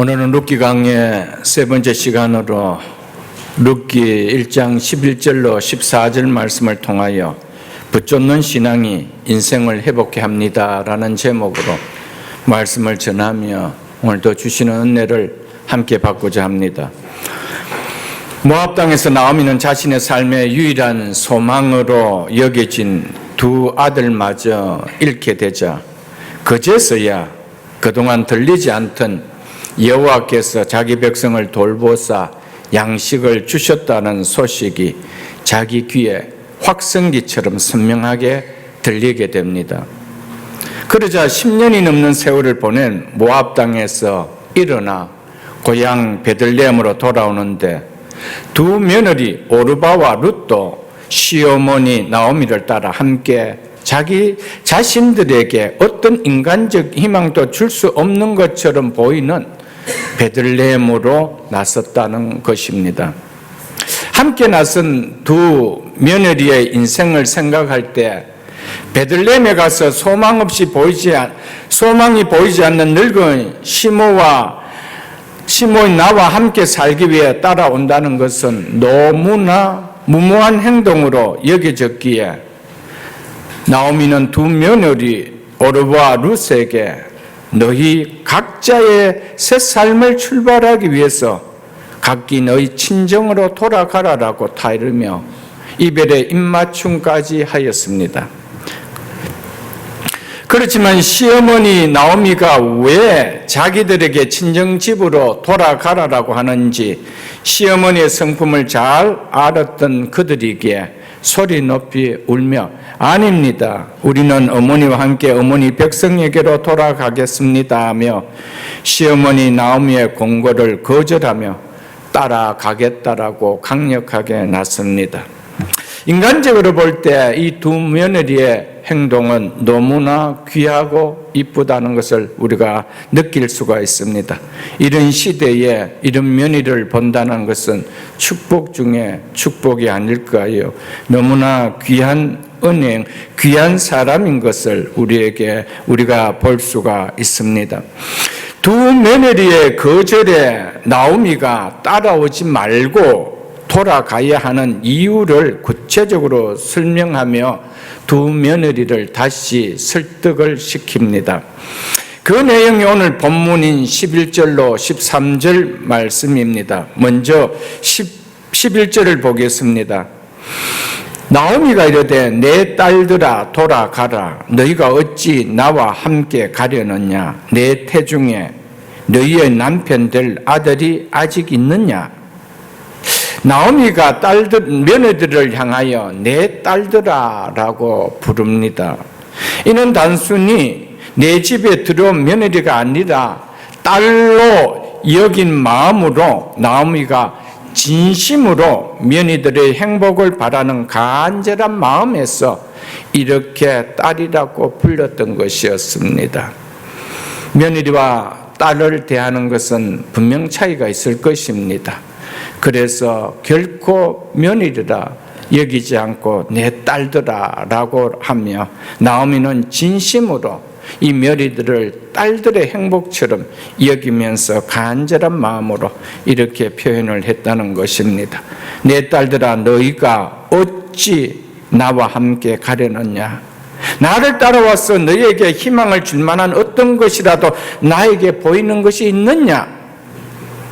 오늘은 룻기 강의 세 번째 시간으로 룻기 1장 11절로 14절 말씀을 통하여 붙잡는 신앙이 인생을 회복해 합니다 라는 제목으로 말씀을 전하며 오늘도 주시는 은혜를 함께 받고자 합니다. 모압 땅에서 나오미는 자신의 삶의 유일한 소망으로 여겨진 두 아들마저 잃게 되자 그제서야 그동안 들리지 않던 여호와께서 자기 백성을 돌보사 양식을 주셨다는 소식이 자기 귀에 확성기처럼 선명하게 들리게 됩니다. 그러자 10년이 넘는 세월을 보낸 모압 땅에서 일어나 고향 베들레헴으로 돌아오는데 두 며느리 오르바와 룻도 시어머니 나오미를 따라 함께 자기 자신들에게 어떤 인간적 희망도 줄 수 없는 것처럼 보이는 베들레헴으로 나섰다는 것입니다. 함께 나선 두 며느리의 인생을 생각할 때 베들레헴에 가서 소망이 보이지 않는 늙은 시모인 나와 함께 살기 위해 따라온다는 것은 너무나 무모한 행동으로 여겨졌기에 나오미는 두 며느리 오르바와 룻에게 너희 각자의 새 삶을 출발하기 위해서 각기 너희 친정으로 돌아가라라고 타이르며 이별의 입맞춤까지 하였습니다. 그렇지만 시어머니 나오미가 왜 자기들에게 친정집으로 돌아가라라고 하는지 시어머니의 성품을 잘 알았던 그들이기에 소리 높이 울며 아닙니다. 우리는 어머니와 함께 어머니 백성에게로 돌아가겠습니다 하며 시어머니 나오미의 공고를 거절하며 따라가겠다라고 강력하게 나섭니다. 인간적으로 볼 때 이 두 며느리의 행동은 너무나 귀하고 이쁘다는 것을 우리가 느낄 수가 있습니다. 이런 시대에 이런 며느리를 본다는 것은 축복 중에 축복이 아닐까요? 너무나 귀한 은행, 귀한 사람인 것을 우리가 볼 수가 있습니다. 두 며느리의 거절에 나오미가 따라오지 말고 돌아가야 하는 이유를 구체적으로 설명하며 두 며느리를 다시 설득을 시킵니다. 그 내용이 오늘 본문인 11절로 13절 말씀입니다. 먼저 11절을 보겠습니다. 나오미가 이르되 내 딸들아 돌아가라. 너희가 어찌 나와 함께 가려느냐. 내 태중에 너희의 남편 될 아들이 아직 있느냐. 나오미가 며느리들을 향하여 내 딸들아라고 부릅니다. 이는 단순히 내 집에 들어온 며느리가 아니라 딸로 여긴 마음으로 나오미가 진심으로 며느리들의 행복을 바라는 간절한 마음에서 이렇게 딸이라고 불렀던 것이었습니다. 며느리와 딸을 대하는 것은 분명 차이가 있을 것입니다. 그래서 결코 며느리라 여기지 않고 내 딸들아라고 하며 나오미는 진심으로 이 며느리들을 딸들의 행복처럼 여기면서 간절한 마음으로 이렇게 표현을 했다는 것입니다. 내 딸들아 너희가 어찌 나와 함께 가려느냐. 나를 따라와서 너희에게 희망을 줄 만한 어떤 것이라도 나에게 보이는 것이 있느냐.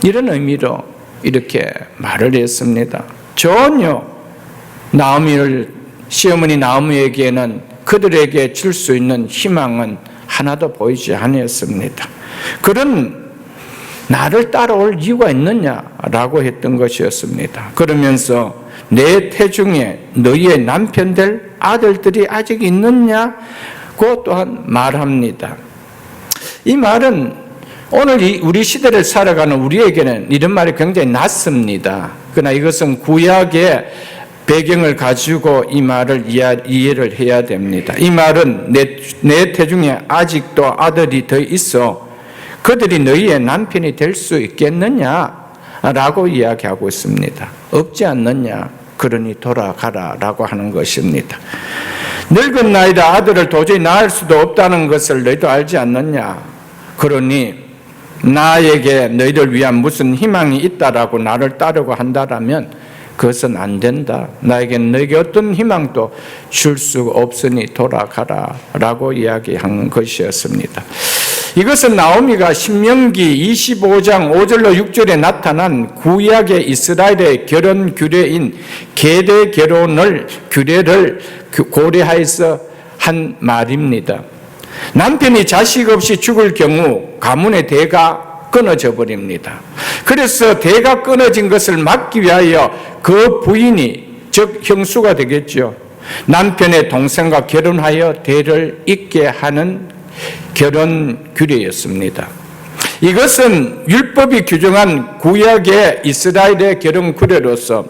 이런 의미로 이렇게 말을 했습니다. 전혀 시어머니 나오미에게는 그들에게 줄 수 있는 희망은 하나도 보이지 않았습니다. 그런 나를 따라올 이유가 있느냐라고 했던 것이었습니다. 그러면서 내 태중에 너희의 남편 될 아들들이 아직 있느냐고 또한 말합니다. 이 말은 오늘 우리 시대를 살아가는 우리에게는 이런 말이 굉장히 낯섭니다. 그러나 이것은 구약의 배경을 가지고 이 말을 이해를 해야 됩니다. 이 말은 내 태중에 아직도 아들이 더 있어 그들이 너희의 남편이 될 수 있겠느냐라고 이야기하고 있습니다. 없지 않느냐. 그러니 돌아가라라고 하는 것입니다. 늙은 나이라 아들을 도저히 낳을 수도 없다는 것을 너희도 알지 않느냐. 그러니 나에게 너희를 위한 무슨 희망이 있다라고 나를 따르고 한다라면 그것은 안 된다. 나에겐 너에게 어떤 희망도 줄 수 없으니 돌아가라 라고 이야기한 것이었습니다. 이것은 나오미가 신명기 25장 5절로 6절에 나타난 구약의 이스라엘의 결혼 규례인 계대 결혼을 규례를 고려하여서 한 말입니다. 남편이 자식 없이 죽을 경우 가문의 대가 끊어져 버립니다. 그래서 대가 끊어진 것을 막기 위하여 그 부인이, 즉 형수가 되겠죠, 남편의 동생과 결혼하여 대를 잇게 하는 결혼 규례였습니다. 이것은 율법이 규정한 구약의 이스라엘의 결혼 규례로서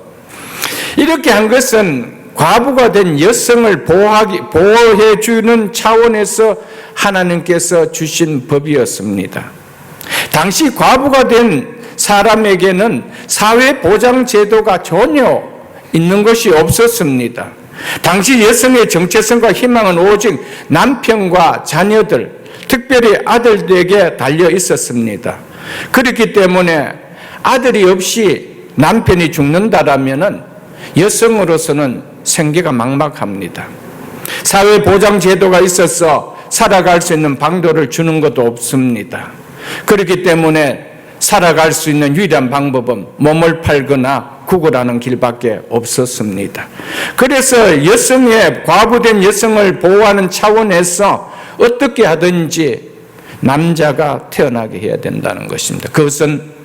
이렇게 한 것은 과부가 된 여성을 보호해 주는 차원에서 하나님께서 주신 법이었습니다. 당시 과부가 된 사람에게는 사회보장제도가 전혀 있는 것이 없었습니다. 당시 여성의 정체성과 희망은 오직 남편과 자녀들, 특별히 아들들에게 달려 있었습니다. 그렇기 때문에 아들이 없이 남편이 죽는다라면 여성으로서는 생계가 막막합니다. 사회보장제도가 있어서 살아갈 수 있는 방도를 주는 것도 없습니다. 그렇기 때문에 살아갈 수 있는 유일한 방법은 몸을 팔거나 구걸하는 길밖에 없었습니다. 그래서 과부된 여성을 보호하는 차원에서 어떻게 하든지 남자가 태어나게 해야 된다는 것입니다. 그것은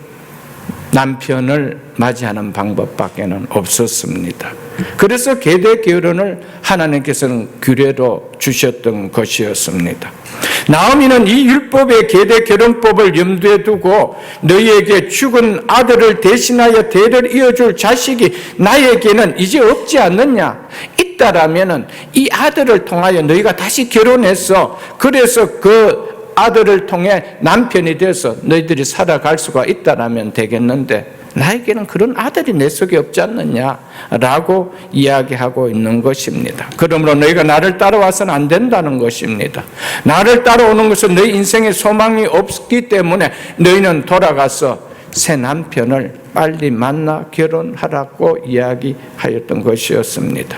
남편을 맞이하는 방법밖에는 없었습니다. 그래서 계대 결혼을 하나님께서는 규례로 주셨던 것이었습니다. 나오미는 이 율법의 계대 결혼법을 염두에 두고 너희에게 죽은 아들을 대신하여 대를 이어줄 자식이 나에게는 이제 없지 않느냐, 있다라면은 이 아들을 통하여 너희가 다시 결혼해서 그래서 그 아들을 통해 남편이 돼서 너희들이 살아갈 수가 있다라면 되겠는데 나에게는 그런 아들이 내 속에 없지 않느냐라고 이야기하고 있는 것입니다. 그러므로 너희가 나를 따라와서는 안 된다는 것입니다. 나를 따라오는 것은 너희 인생에 소망이 없기 때문에 너희는 돌아가서 새 남편을 빨리 만나 결혼하라고 이야기하였던 것이었습니다.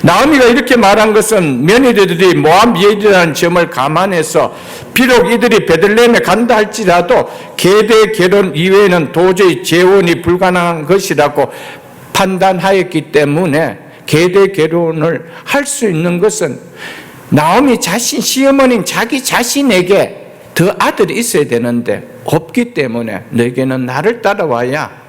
나오미가 이렇게 말한 것은 며느리들이 모압 여인이라는 점을 감안해서 비록 이들이 베들레헴에 간다 할지라도 계대 결혼 이외에는 도저히 재혼이 불가능한 것이라고 판단하였기 때문에 계대 결혼을 할 수 있는 것은 나오미 자신, 시어머니인 자기 자신에게 더 아들이 있어야 되는데 없기 때문에 너에게는 나를 따라와야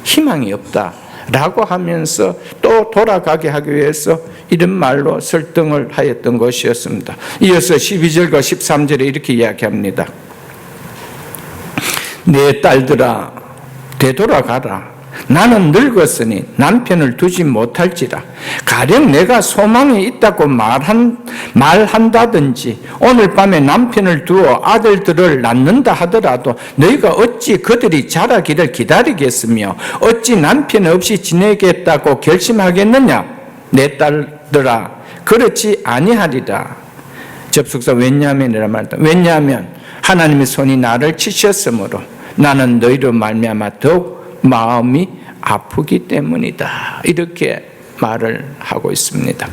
희망이 없다라고 하면서 또 돌아가게 하기 위해서 이런 말로 설득을 하였던 것이었습니다. 이어서 12절과 13절에 이렇게 이야기합니다. 내 딸들아 되돌아가라. 나는 늙었으니 남편을 두지 못할지라. 가령 내가 소망이 있다고 말한다든지 오늘 밤에 남편을 두어 아들들을 낳는다 하더라도 너희가 어찌 그들이 자라기를 기다리겠으며 어찌 남편 없이 지내겠다고 결심하겠느냐. 내 딸들아 그렇지 아니하리라. 접속사 왜냐하면이라 말다. 왜냐하면 하나님의 손이 나를 치셨으므로 나는 너희로 말미암아 더욱 마음이 아프기 때문이다. 이렇게 말을 하고 있습니다.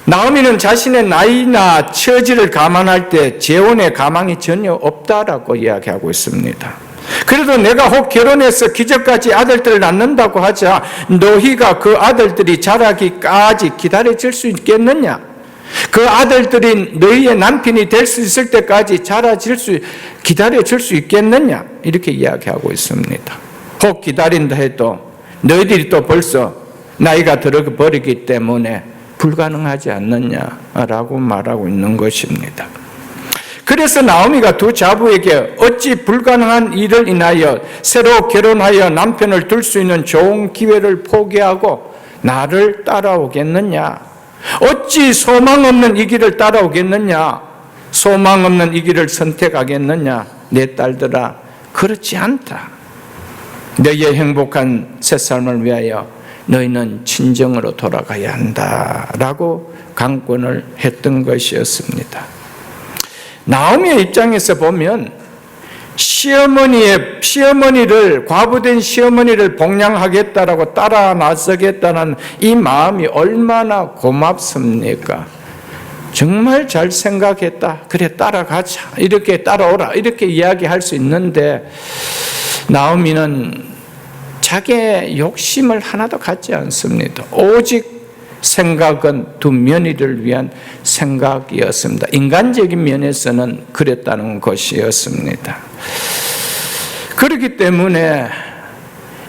나오미는 자신의 나이나 처지를 감안할 때 재혼의 가망이 전혀 없다라고 이야기하고 있습니다. 그래도 내가 혹 결혼해서 기적까지 아들들을 낳는다고 하자 너희가 그 아들들이 자라기까지 기다려줄 수 있겠느냐? 그 아들들이 너희의 남편이 될 수 있을 때까지 기다려줄 수 있겠느냐? 이렇게 이야기하고 있습니다. 혹 기다린다 해도 너희들이 또 벌써 나이가 들어버리기 때문에 불가능하지 않느냐라고 말하고 있는 것입니다. 그래서 나오미가 두 자부에게 어찌 불가능한 일을 인하여 새로 결혼하여 남편을 둘 수 있는 좋은 기회를 포기하고 나를 따라오겠느냐? 어찌 소망 없는 이 길을 따라오겠느냐? 소망 없는 이 길을 선택하겠느냐? 내 딸들아 그렇지 않다. 너희의 행복한 새삶을 위하여 너희는 친정으로 돌아가야 한다라고 강권을 했던 것이었습니다. 나오미의 입장에서 보면 시어머니를, 과부된 시어머니를 복양하겠다라고 따라 나서겠다는 이 마음이 얼마나 고맙습니까? 정말 잘 생각했다. 그래, 따라가자. 이렇게 따라오라. 이렇게 이야기할 수 있는데, 나오미는 자기의 욕심을 하나도 갖지 않습니다. 오직 생각은 두 며느리를 위한 생각이었습니다. 인간적인 면에서는 그랬다는 것이었습니다. 그렇기 때문에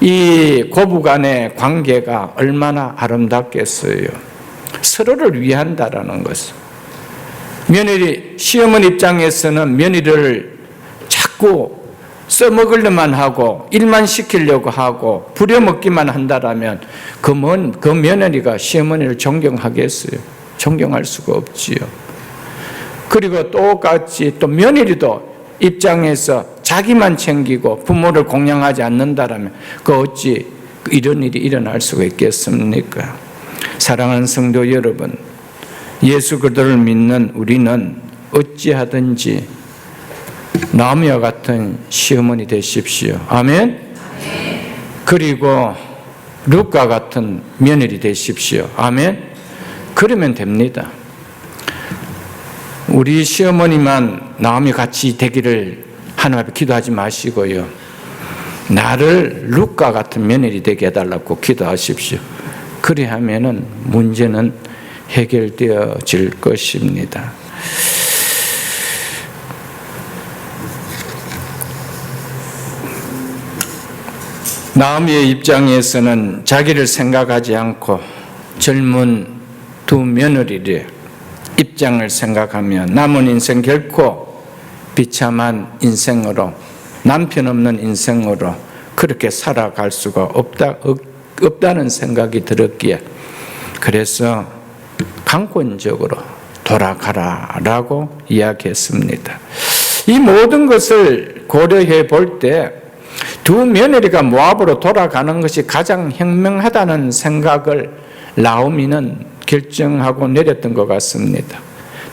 이 고부간의 관계가 얼마나 아름답겠어요. 서로를 위한다라는 것은. 며느리, 시어머니 입장에서는 며느리를 자꾸 써먹으려만 하고 일만 시키려고 하고 부려먹기만 한다라면 그 며느리가 시어머니를 존경하겠어요? 존경할 수가 없지요. 그리고 똑같이 또 며느리도 입장에서 자기만 챙기고 부모를 공양하지 않는다라면 그 어찌 이런 일이 일어날 수가 있겠습니까? 사랑하는 성도 여러분, 예수 그리스도를 믿는 우리는 어찌하든지 나오미와 같은 시어머니 되십시오. 아멘. 그리고 룻과 같은 며느리 되십시오. 아멘. 그러면 됩니다. 우리 시어머니만 나오미 같이 되기를 하나님 앞에 기도하지 마시고요. 나를 룻과 같은 며느리 되게 해달라고 기도하십시오. 그리하면은 문제는 해결되어질 것입니다. 나오미의 입장에서는 자기를 생각하지 않고 젊은 두 며느리의 입장을 생각하며 남은 인생 결코 비참한 인생으로, 남편 없는 인생으로 그렇게 살아갈 수가 없다는 생각이 들었기에, 그래서 강권적으로 돌아가라라고 이야기했습니다. 이 모든 것을 고려해 볼 때 두 며느리가 모압으로 돌아가는 것이 가장 현명하다는 생각을 나오미는 결정하고 내렸던 것 같습니다.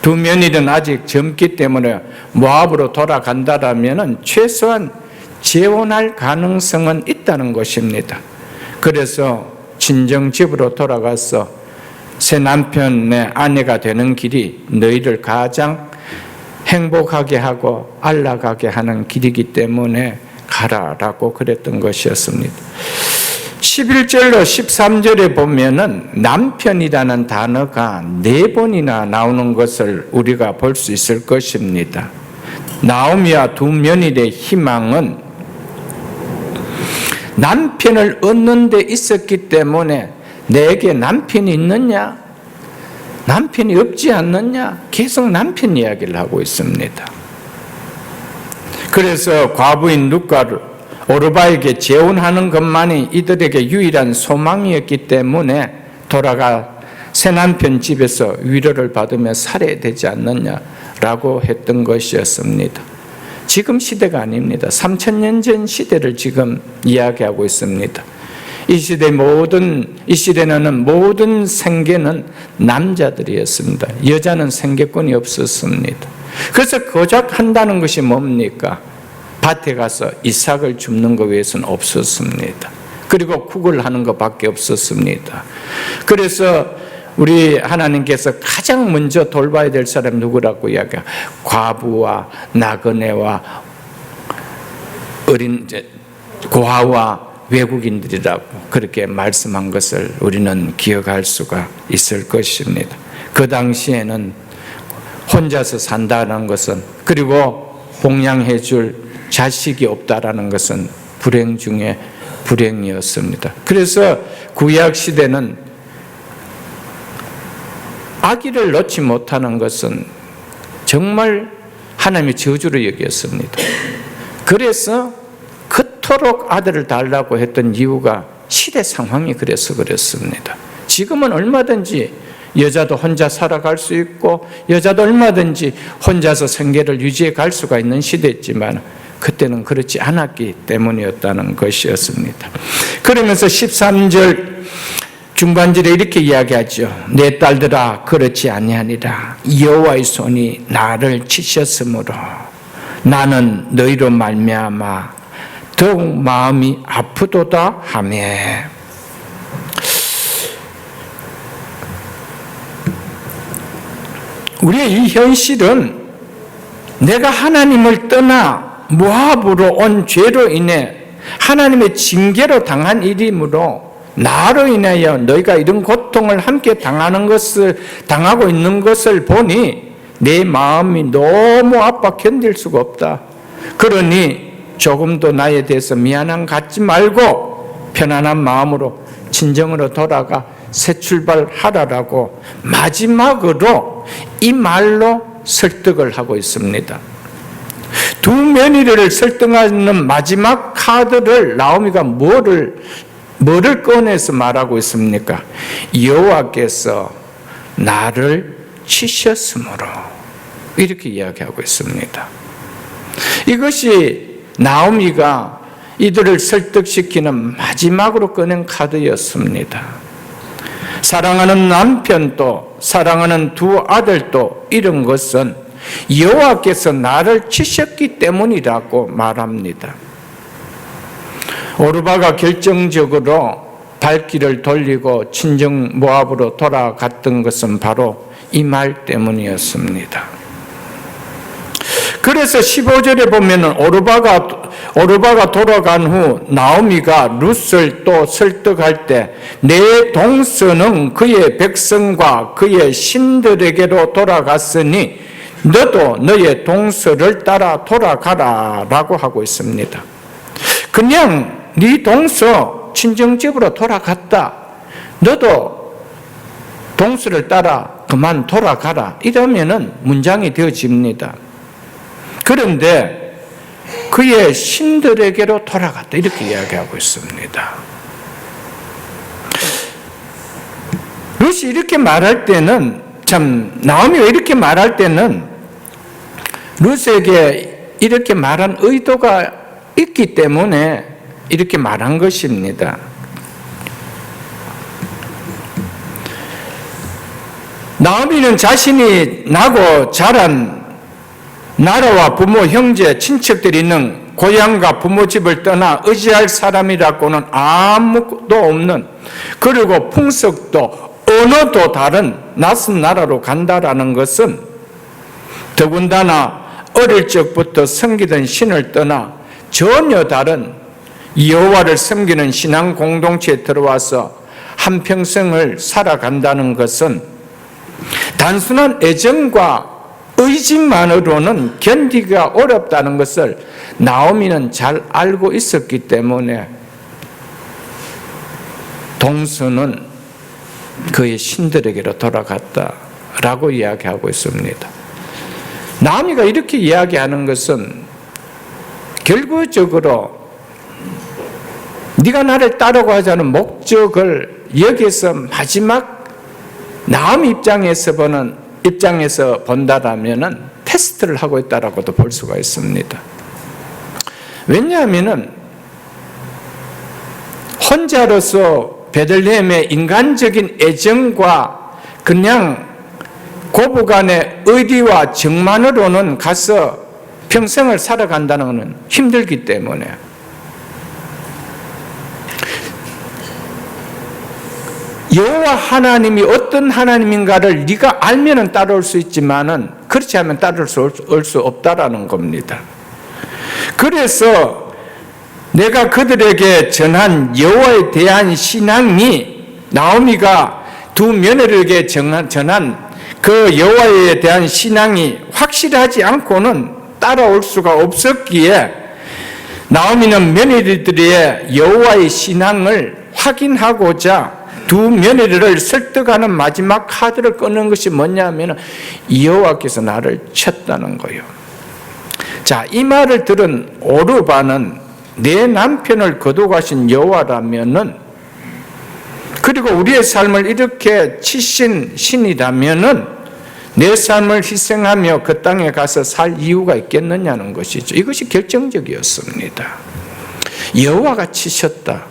두 며느리는 아직 젊기 때문에 모압으로 돌아간다라면 최소한 재혼할 가능성은 있다는 것입니다. 그래서 친정집으로 돌아가서 새 남편의 아내가 되는 길이 너희를 가장 행복하게 하고 안락하게 하는 길이기 때문에 가라라고 그랬던 것이었습니다. 11절로 13절에 보면은 남편이라는 단어가 4번이나 나오는 것을 우리가 볼 수 있을 것입니다. 나오미와 두 며느리의 희망은 남편을 얻는 데 있었기 때문에 내게 남편이 있느냐? 남편이 없지 않느냐? 계속 남편 이야기를 하고 있습니다. 그래서 과부인 룻과 오르바에게 재혼하는 것만이 이들에게 유일한 소망이었기 때문에 돌아가 새 남편 집에서 위로를 받으며 살아야 되지 않느냐라고 했던 것이었습니다. 지금 시대가 아닙니다. 3000년 전 시대를 지금 이야기하고 있습니다. 이 시대는 모든 생계는 남자들이었습니다. 여자는 생계권이 없었습니다. 그래서 고작 한다는 것이 뭡니까? 밭에 가서 이삭을 줍는 것 외에서는 없었습니다. 그리고 국을 하는 것밖에 없었습니다. 그래서 우리 하나님께서 가장 먼저 돌봐야 될 사람이 누구라고 이야기해요? 과부와 나그네와 어린 고아와 외국인들이라고 그렇게 말씀한 것을 우리는 기억할 수가 있을 것입니다. 그 당시에는 혼자서 산다는 것은, 그리고 봉양해 줄 자식이 없다라는 것은 불행 중에 불행이었습니다. 그래서 구약 시대는 아기를 낳지 못하는 것은 정말 하나님의 저주로 여겼습니다. 그래서 그토록 아들을 달라고 했던 이유가 시대 상황이 그래서 그랬습니다. 지금은 얼마든지 여자도 혼자 살아갈 수 있고 여자도 얼마든지 혼자서 생계를 유지해 갈 수가 있는 시대였지만 그때는 그렇지 않았기 때문이었다는 것이었습니다. 그러면서 13절 중반절에 이렇게 이야기하죠. 내 딸들아 그렇지 아니하니라. 여호와의 손이 나를 치셨으므로 나는 너희로 말미암아 더욱 마음이 아프도다 하며. 우리의 이 현실은 내가 하나님을 떠나 모압으로 온 죄로 인해 하나님의 징계로 당한 일이므로 나로 인하여 너희가 이런 고통을 함께 당하고 있는 것을 보니 내 마음이 너무 아파 견딜 수가 없다. 그러니 조금도 나에 대해서 미안함 갖지 말고 편안한 마음으로 진정으로 돌아가 새 출발하라라고 마지막으로 이 말로 설득을 하고 있습니다. 두 며느리를 설득하는 마지막 카드를 나오미가 뭐를 꺼내서 말하고 있습니까? 여호와께서 나를 치셨으므로, 이렇게 이야기하고 있습니다. 이것이 나오미가 이들을 설득시키는 마지막으로 꺼낸 카드였습니다. 사랑하는 남편도 사랑하는 두 아들도 이런 것은 여호와께서 나를 치셨기 때문이라고 말합니다. 오르바가 결정적으로 발길을 돌리고 친정 모압으로 돌아갔던 것은 바로 이 말 때문이었습니다. 그래서 15절에 보면은 오르바가 돌아간 후 나오미가 룻을 또 설득할 때 내 동서는 그의 백성과 그의 신들에게로 돌아갔으니 너도 너의 동서를 따라 돌아가라 라고 하고 있습니다. 그냥 네 동서 친정집으로 돌아갔다, 너도 동서를 따라 그만 돌아가라, 이러면은 문장이 되어집니다. 그런데 그의 신들에게로 돌아갔다, 이렇게 이야기하고 있습니다. 룻이 이렇게 말할 때는, 나오미가 이렇게 말할 때는 룻에게 이렇게 말한 의도가 있기 때문에 이렇게 말한 것입니다. 나오미는 자신이 나고 자란 나라와 부모, 형제, 친척들이 있는 고향과 부모 집을 떠나 의지할 사람이라고는 아무도 없는, 그리고 풍속도 언어도 다른 낯선 나라로 간다라는 것은 더군다나 어릴 적부터 섬기던 신을 떠나 전혀 다른 여호와를 섬기는 신앙 공동체에 들어와서 한평생을 살아간다는 것은 단순한 애정과 의지만으로는 견디기가 어렵다는 것을 나오미는 잘 알고 있었기 때문에 동서는 그의 신들에게로 돌아갔다라고 이야기하고 있습니다. 나오미가 이렇게 이야기하는 것은 결과적으로 네가 나를 따라가자는 목적을 여기서 마지막 나오미 입장에서 본다라면은 테스트를 하고 있다라고도 볼 수가 있습니다. 왜냐하면은 혼자로서 베들레헴의 인간적인 애정과 그냥 고부간의 의리와 정만으로는 가서 평생을 살아간다는 것은 힘들기 때문에 여호와 하나님이 어떤 하나님인가를 네가 알면은 따라올 수 있지만은 그렇지 않으면 따라올 수 없다라는 겁니다. 그래서 내가 그들에게 전한 여호와에 대한 신앙이, 나오미가 두 며느리에게 전한 그 여호와에 대한 신앙이 확실하지 않고는 따라올 수가 없었기에 나오미는 며느리들의 여호와의 신앙을 확인하고자 두 며느리를 설득하는 마지막 카드를 꺼낸 것이 뭐냐면 여호와께서 나를 쳤다는 거예요. 자, 이 말을 들은 오르바는 내 남편을 거둬가신 여호와라면은, 그리고 우리의 삶을 이렇게 치신 신이라면은 내 삶을 희생하며 그 땅에 가서 살 이유가 있겠느냐는 것이죠. 이것이 결정적이었습니다. 여호와가 치셨다.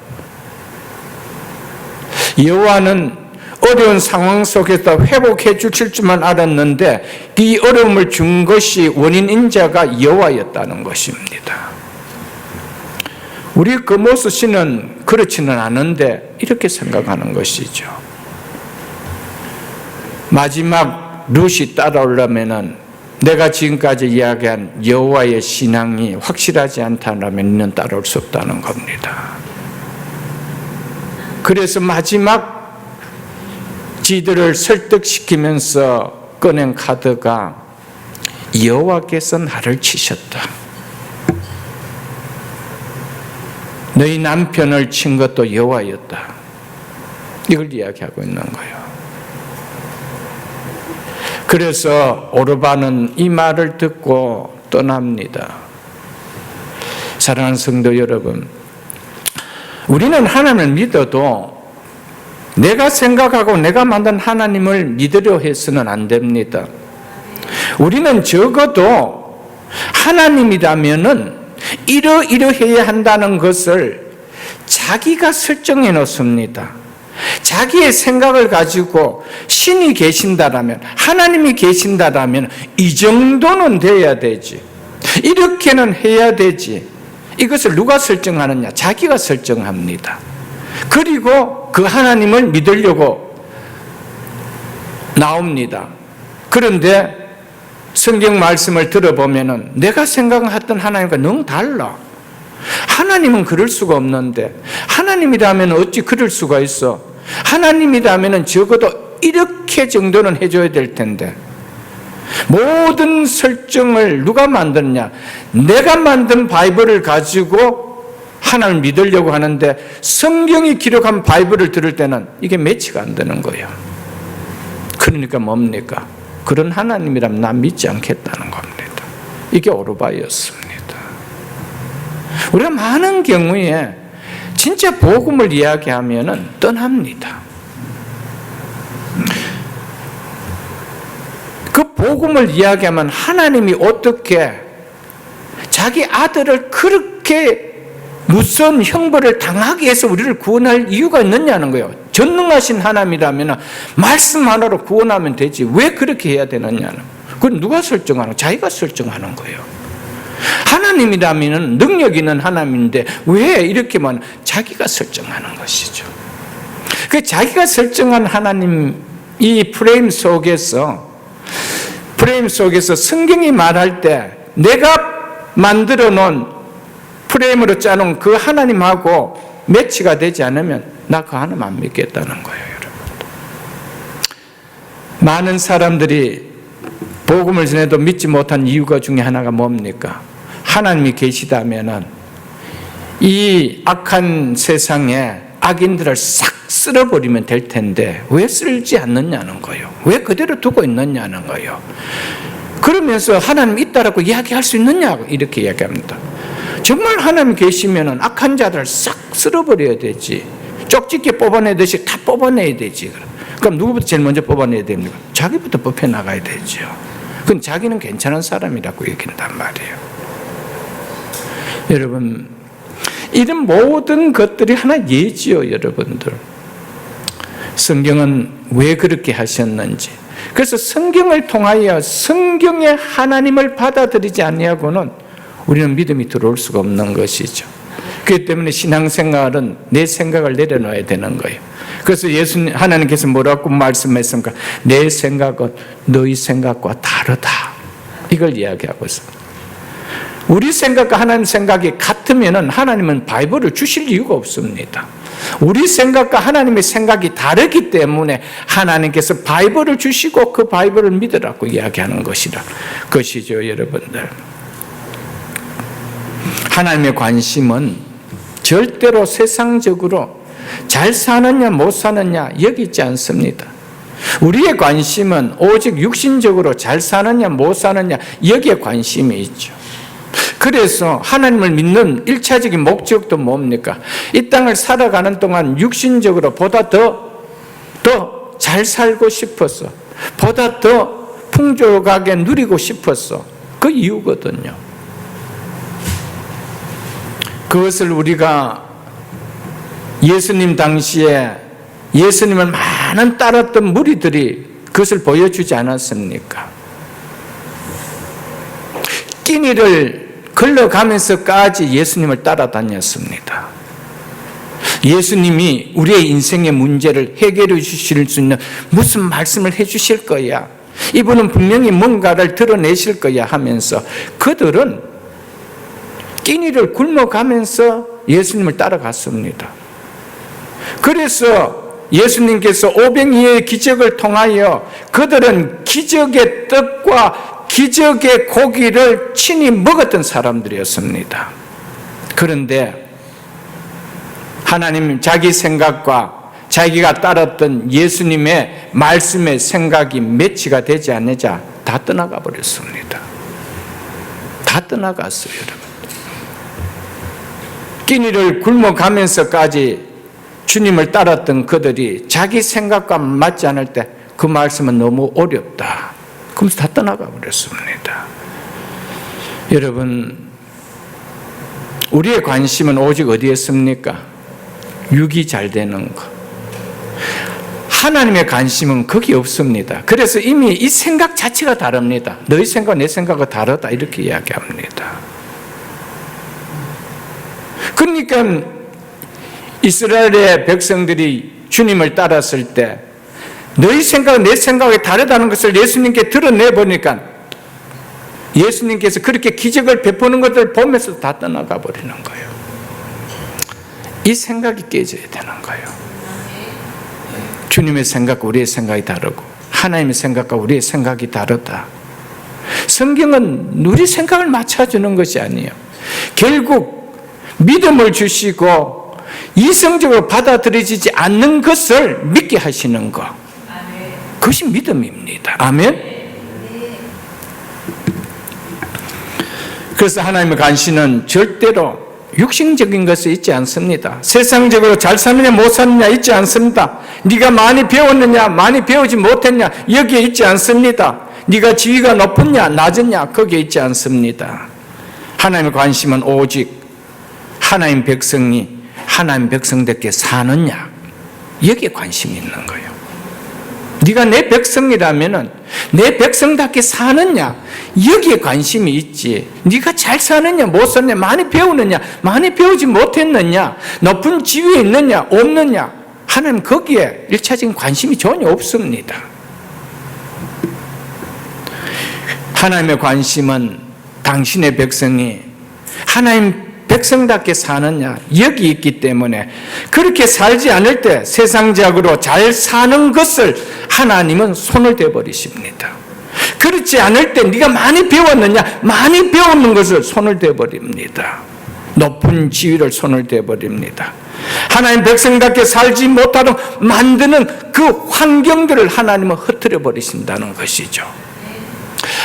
여호와는 어려운 상황 속에서 회복해 주실 줄만 알았는데 이 어려움을 준 것이 원인 인자가 여호와였다는 것입니다. 우리 고모스 씨는 그렇지는 않은데 이렇게 생각하는 것이죠. 마지막 룻이 따라오려면은 내가 지금까지 이야기한 여호와의 신앙이 확실하지 않다면 이는 따라올 수 없다는 겁니다. 그래서 마지막 지들을 설득시키면서 꺼낸 카드가 여호와께서 나를 치셨다. 너희 남편을 친 것도 여호와였다. 이걸 이야기하고 있는 거예요. 그래서 오르바는 이 말을 듣고 떠납니다. 사랑하는 성도 여러분, 우리는 하나님을 믿어도 내가 생각하고 내가 만든 하나님을 믿으려 해서는 안 됩니다. 우리는 적어도 하나님이라면은 이러해야 한다는 것을 자기가 설정해 놓습니다. 자기의 생각을 가지고 신이 계신다라면, 하나님이 계신다라면 이 정도는 돼야 되지, 이렇게는 해야 되지. 이것을 누가 설정하느냐? 자기가 설정합니다. 그리고 그 하나님을 믿으려고 나옵니다. 그런데 성경 말씀을 들어보면은 내가 생각했던 하나님과 너무 달라. 하나님은 그럴 수가 없는데, 하나님이라면 어찌 그럴 수가 있어? 하나님이라면 적어도 이렇게 정도는 해줘야 될 텐데, 모든 설정을 누가 만드느냐? 내가 만든 바이블을 가지고 하나님을 믿으려고 하는데 성경이 기록한 바이블을 들을 때는 이게 매치가 안 되는 거예요. 그러니까 뭡니까? 그런 하나님이라면 난 믿지 않겠다는 겁니다. 이게 오르바였습니다. 우리가 많은 경우에 진짜 복음을 이야기하면은 떠납니다. 그 복음을 이야기하면 하나님이 어떻게 자기 아들을 그렇게 무서운 형벌을 당하게 해서 우리를 구원할 이유가 있느냐는 거예요. 전능하신 하나님이라면 말씀 하나로 구원하면 되지 왜 그렇게 해야 되느냐는, 그건 누가 설정하는 거예요? 자기가 설정하는 거예요. 하나님이라면 능력 있는 하나님인데 왜 이렇게만, 자기가 설정하는 것이죠. 그 자기가 설정한 하나님, 이 프레임 속에서 성경이 말할 때 내가 만들어 놓은 프레임으로 짜놓은 그 하나님하고 매치가 되지 않으면 나 그 하나님 안 믿겠다는 거예요, 여러분. 많은 사람들이 복음을 전해도 믿지 못한 이유가 중에 하나가 뭡니까? 하나님이 계시다면은 이 악한 세상에 악인들을 싹 쓸어버리면 될 텐데 왜 쓸지 않느냐는 거예요. 왜 그대로 두고 있느냐는 거예요. 그러면서 하나님 있다라고 이야기할 수 있느냐, 이렇게 이야기합니다. 정말 하나님 계시면은 악한 자들을 싹 쓸어버려야 되지. 쪽집게 뽑아내듯이 다 뽑아내야 되지. 그럼 누구부터 제일 먼저 뽑아내야 됩니까? 자기부터 뽑혀 나가야 되죠. 그건 자기는 괜찮은 사람이라고 얘기한단 말이에요. 여러분, 이런 모든 것들이 하나 예지요, 여러분들. 성경은 왜 그렇게 하셨는지. 그래서 성경을 통하여 성경의 하나님을 받아들이지 아니하고는 우리는 믿음이 들어올 수가 없는 것이죠. 그렇기 때문에 신앙생활은 내 생각을 내려놔야 되는 거예요. 그래서 하나님께서 뭐라고 말씀했습니까? 내 생각은 너희 생각과 다르다, 이걸 이야기하고 있습니다. 우리 생각과 하나님 생각이 같으면 하나님은 바이블을 주실 이유가 없습니다. 우리 생각과 하나님의 생각이 다르기 때문에 하나님께서 바이블을 주시고 그 바이블을 믿으라고 이야기하는 것이죠, 여러분들. 하나님의 관심은 절대로 세상적으로 잘 사느냐 못 사느냐 여기지 않습니다. 우리의 관심은 오직 육신적으로 잘 사느냐 못 사느냐 여기에 관심이 있죠. 그래서 하나님을 믿는 1차적인 목적도 뭡니까? 이 땅을 살아가는 동안 육신적으로 보다 더 잘 살고 싶어서, 보다 더 풍족하게 누리고 싶어서, 그 이유거든요. 그것을 우리가 예수님 당시에 예수님을 많은 따랐던 무리들이 그것을 보여주지 않았습니까? 끼니를 걸러가면서까지 예수님을 따라다녔습니다. 예수님이 우리의 인생의 문제를 해결해 주실 수 있는 무슨 말씀을 해 주실 거야, 이분은 분명히 뭔가를 드러내실 거야 하면서 그들은 끼니를 굶어가면서 예수님을 따라갔습니다. 그래서 예수님께서 오병이의 기적을 통하여 그들은 기적의 떡과 기적의 고기를 친히 먹었던 사람들이었습니다. 그런데 하나님 자기 생각과 자기가 따랐던 예수님의 말씀의 생각이 매치가 되지 않자 다 떠나가 버렸습니다. 다 떠나갔어요, 여러분. 끼니를 굶어가면서까지 주님을 따랐던 그들이 자기 생각과 맞지 않을 때 그 말씀은 너무 어렵다, 그러면서 다 떠나가 버렸습니다. 여러분, 우리의 관심은 오직 어디에 있습니까? 육이 잘 되는 것. 하나님의 관심은 거기 없습니다. 그래서 이미 이 생각 자체가 다릅니다. 너희 생각과 내 생각은 다르다, 이렇게 이야기합니다. 그러니까 이스라엘의 백성들이 주님을 따랐을 때 너희 생각은 내 생각이 다르다는 것을 예수님께 드러내보니까 예수님께서 그렇게 기적을 베푸는 것을 보면서 다 떠나가 버리는 거예요. 이 생각이 깨져야 되는 거예요. 주님의 생각과 우리의 생각이 다르고 하나님의 생각과 우리의 생각이 다르다. 성경은 우리 생각을 맞춰주는 것이 아니에요. 결국 믿음을 주시고 이성적으로 받아들여지지 않는 것을 믿게 하시는 것, 그것이 믿음입니다. 아멘. 그래서 하나님의 관심은 절대로 육신적인 것에 있지 않습니다. 세상적으로 잘 사느냐 못 사느냐 있지 않습니다. 네가 많이 배웠느냐 많이 배우지 못했냐 여기에 있지 않습니다. 네가 지위가 높았냐 낮았냐 거기에 있지 않습니다. 하나님의 관심은 오직 하나님 백성이 하나님 백성답게 사느냐, 여기에 관심이 있는 거예요. 네가 내 백성이라면은 내 백성답게 사느냐, 여기에 관심이 있지. 네가 잘 사느냐 못 사느냐, 많이 배우느냐 많이 배우지 못했느냐, 높은 지위에 있느냐 없느냐, 하나님 거기에 일차적인 관심이 전혀 없습니다. 하나님의 관심은 당신의 백성이 하나님 백성답게 사느냐, 여기 있기 때문에 그렇게 살지 않을 때 세상적으로 잘 사는 것을 하나님은 손을 대버리십니다. 그렇지 않을 때 네가 많이 배웠느냐, 많이 배우는 것을 손을 대버립니다. 높은 지위를 손을 대버립니다. 하나님 백성답게 살지 못하도록 만드는 그 환경들을 하나님은 흩어져 버리신다는 것이죠.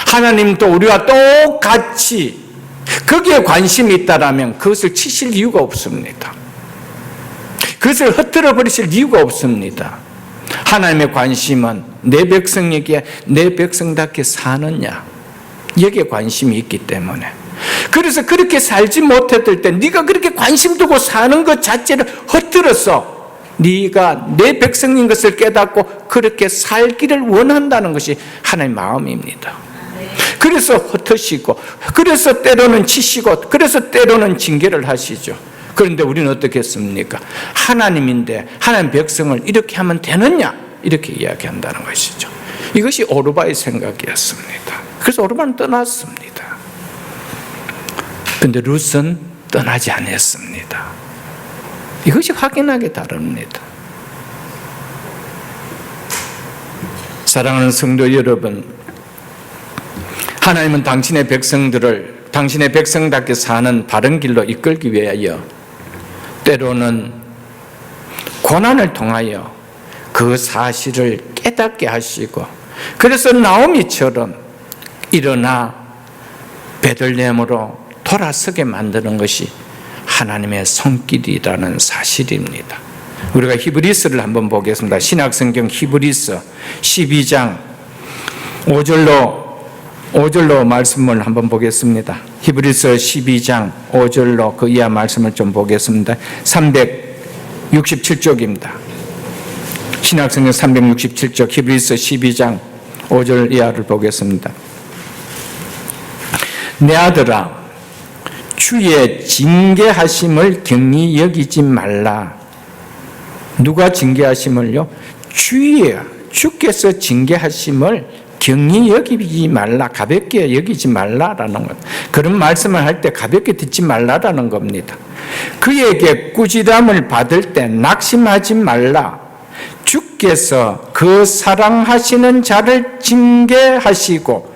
하나님도 우리와 똑같이 거기에 관심이 있다라면 그것을 치실 이유가 없습니다. 그것을 흩어져 버리실 이유가 없습니다. 하나님의 관심은 내 백성에게 내 백성답게 사느냐, 여기에 관심이 있기 때문에, 그래서 그렇게 살지 못했을 때 네가 그렇게 관심 두고 사는 것 자체를 흩어서 네가 내 백성인 것을 깨닫고 그렇게 살기를 원한다는 것이 하나님의 마음입니다. 그래서 흩으시고, 그래서 때로는 치시고, 그래서 때로는 징계를 하시죠. 그런데 우리는 어떻게 했습니까? 하나님인데 하나님 백성을 이렇게 하면 되느냐, 이렇게 이야기한다는 것이죠. 이것이 오르바의 생각이었습니다. 그래서 오르바는 떠났습니다. 그런데 룻은 떠나지 않았습니다. 이것이 확연하게 다릅니다. 사랑하는 성도 여러분, 하나님은 당신의 백성들을 당신의 백성답게 사는 바른 길로 이끌기 위하여 때로는 고난을 통하여 그 사실을 깨닫게 하시고, 그래서 나오미처럼 일어나 베들레헴으로 돌아서게 만드는 것이 하나님의 손길이라는 사실입니다. 우리가 히브리서를 한번 보겠습니다. 신약성경 히브리서 12장 5절로 말씀을 한번 보겠습니다. 히브리서 12장 5절로 그 이하 말씀을 좀 보겠습니다. 367쪽입니다. 신약성경 367쪽 히브리서 12장 5절 이하를 보겠습니다. 내 아들아, 주의 징계하심을 경히 여기지 말라. 누가 징계하심을요? 주께서 징계하심을 경히 여기지 말라, 가볍게 여기지 말라라는 것. 그런 말씀을 할 때 가볍게 듣지 말라라는 겁니다. 그에게 꾸지람을 받을 때 낙심하지 말라. 주께서 그 사랑하시는 자를 징계하시고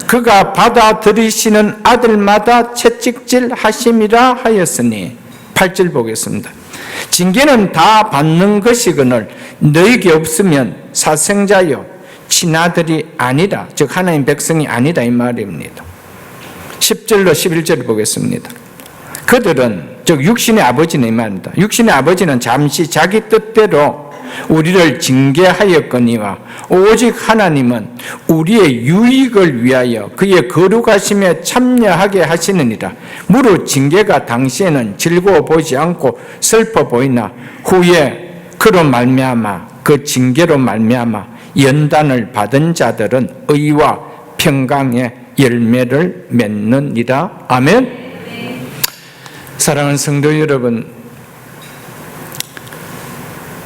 그가 받아들이시는 아들마다 채찍질 하심이라 하였으니. 8절 보겠습니다. 징계는 다 받는 것이거늘 너에게 없으면 사생자여 친아들이 아니라, 즉 하나님 백성이 아니다 이 말입니다. 10절로 11절을 보겠습니다. 그들은, 즉 육신의 아버지는 이 말입니다. 육신의 아버지는 잠시 자기 뜻대로 우리를 징계하였거니와 오직 하나님은 우리의 유익을 위하여 그의 거룩하심에 참여하게 하시느니라. 무릇 징계가 당시에는 즐거워 보이지 않고 슬퍼 보이나 후에 그로 말미암아, 그 징계로 말미암아 연단을 받은 자들은 의와 평강의 열매를 맺느니라. 아멘. 사랑하는 성도 여러분,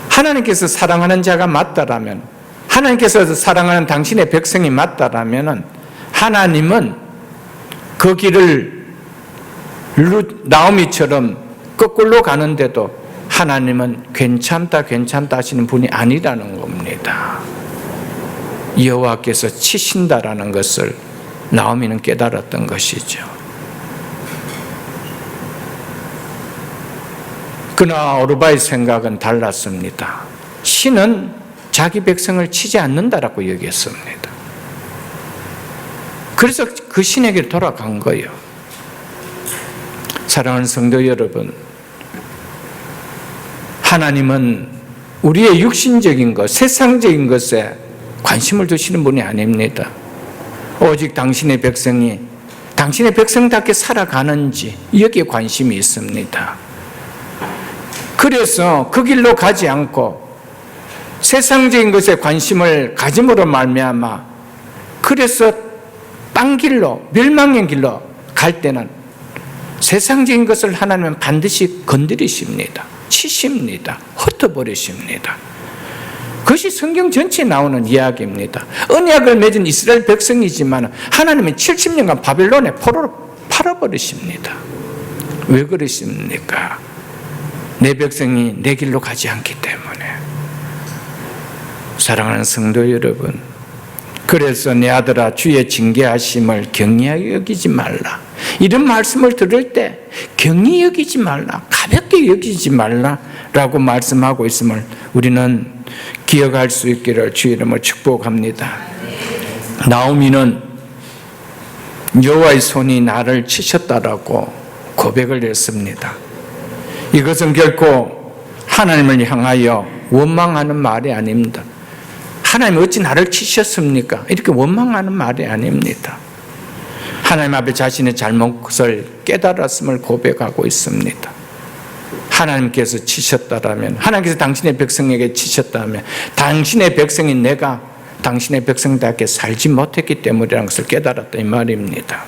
하나님께서 사랑하는 자가 맞다라면, 하나님께서 사랑하는 당신의 백성이 맞다라면 하나님은 그 길을 나오미처럼 거꾸로 가는데도 하나님은 괜찮다 하시는 분이 아니라는 겁니다. 여호와께서 치신다라는 것을 나오미는 깨달았던 것이죠. 그러나 오르바의 생각은 달랐습니다. 신은 자기 백성을 치지 않는다라고 여겼습니다. 그래서 그 신에게 돌아간 거예요. 사랑하는 성도 여러분, 하나님은 우리의 육신적인 것, 세상적인 것에 관심을 두시는 분이 아닙니다. 오직 당신의 백성이 당신의 백성답게 살아가는지 여기에 관심이 있습니다. 그래서 그 길로 가지 않고 세상적인 것에 관심을 가짐으로 말미암아, 그래서 딴 길로, 멸망의 길로 갈 때는 세상적인 것을 하나님은 반드시 건드리십니다. 치십니다. 흩어버리십니다. 그것이 성경 전체에 나오는 이야기입니다. 언약을 맺은 이스라엘 백성이지만 하나님은 70년간 바벨론에 포로로 팔아버리십니다. 왜 그러십니까? 내 백성이 내 길로 가지 않기 때문에. 사랑하는 성도 여러분, 그래서 내 아들아 주의 징계하심을 경히 여기지 말라. 이런 말씀을 들을 때 경히 여기지 말라, 가볍게 여기지 말라라고 말씀하고 있음을 우리는 기억할 수 있기를 주의 이름으로 축복합니다. 나오미는 여호와의 손이 나를 치셨다라고 고백을 했습니다. 이것은 결코 하나님을 향하여 원망하는 말이 아닙니다. 하나님 어찌 나를 치셨습니까? 이렇게 원망하는 말이 아닙니다. 하나님 앞에 자신의 잘못을 깨달았음을 고백하고 있습니다. 하나님께서 치셨다라면, 하나님께서 당신의 백성에게 치셨다면 당신의 백성이 내가 당신의 백성답게 살지 못했기 때문이라는 것을 깨달았다 이 말입니다.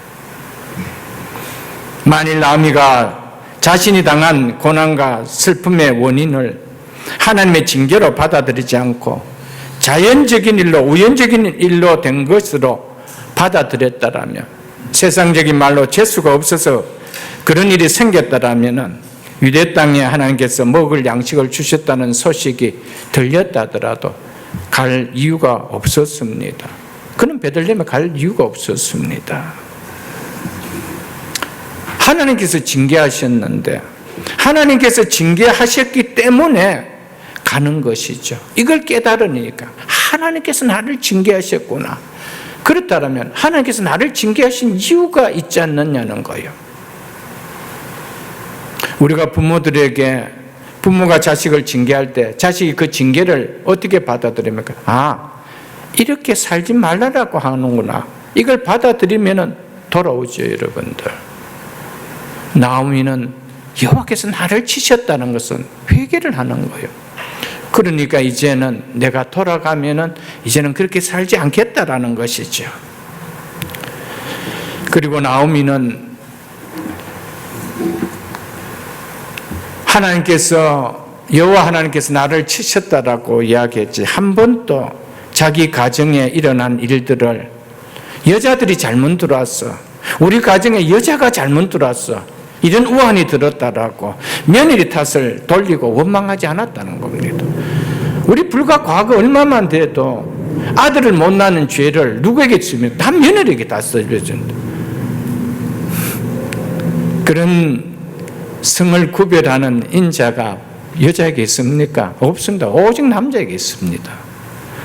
만일 나오미가 자신이 당한 고난과 슬픔의 원인을 하나님의 징계로 받아들이지 않고 자연적인 일로, 우연적인 일로 된 것으로 받아들였다라면, 세상적인 말로 재수가 없어서 그런 일이 생겼다라면 유대 땅에 하나님께서 먹을 양식을 주셨다는 소식이 들렸다더라도 갈 이유가 없었습니다. 그는 베들레헴에 갈 이유가 없었습니다. 하나님께서 징계하셨는데, 하나님께서 징계하셨기 때문에 가는 것이죠. 이걸 깨달으니까 하나님께서 나를 징계하셨구나. 그렇다면 하나님께서 나를 징계하신 이유가 있지 않느냐는 거예요. 우리가 부모가 자식을 징계할 때 자식이 그 징계를 어떻게 받아들입니까? 아, 이렇게 살지 말라라고 하는구나. 이걸 받아들이면 돌아오죠, 여러분들. 나오미는 여호와께서 나를 치셨다는 것은 회개를 하는 거예요. 그러니까 이제는 내가 돌아가면은 이제는 그렇게 살지 않겠다라는 것이죠. 그리고 나오미는 여호와 하나님께서 나를 치셨다라고 이야기했지, 한 번도 자기 가정에 일어난 일들을 여자들이 잘못 들어왔어, 우리 가정에 여자가 잘못 들어왔어, 이런 우환이 들었다라고 며느리 탓을 돌리고 원망하지 않았다는 겁니다. 우리 불과 과거 얼마만 돼도 아들을 못 낳는 죄를 누구에게 주면 다 며느리에게 다 써줘준다. 그런 성을 구별하는 인자가 여자에게 있습니까? 없습니다. 오직 남자에게 있습니다.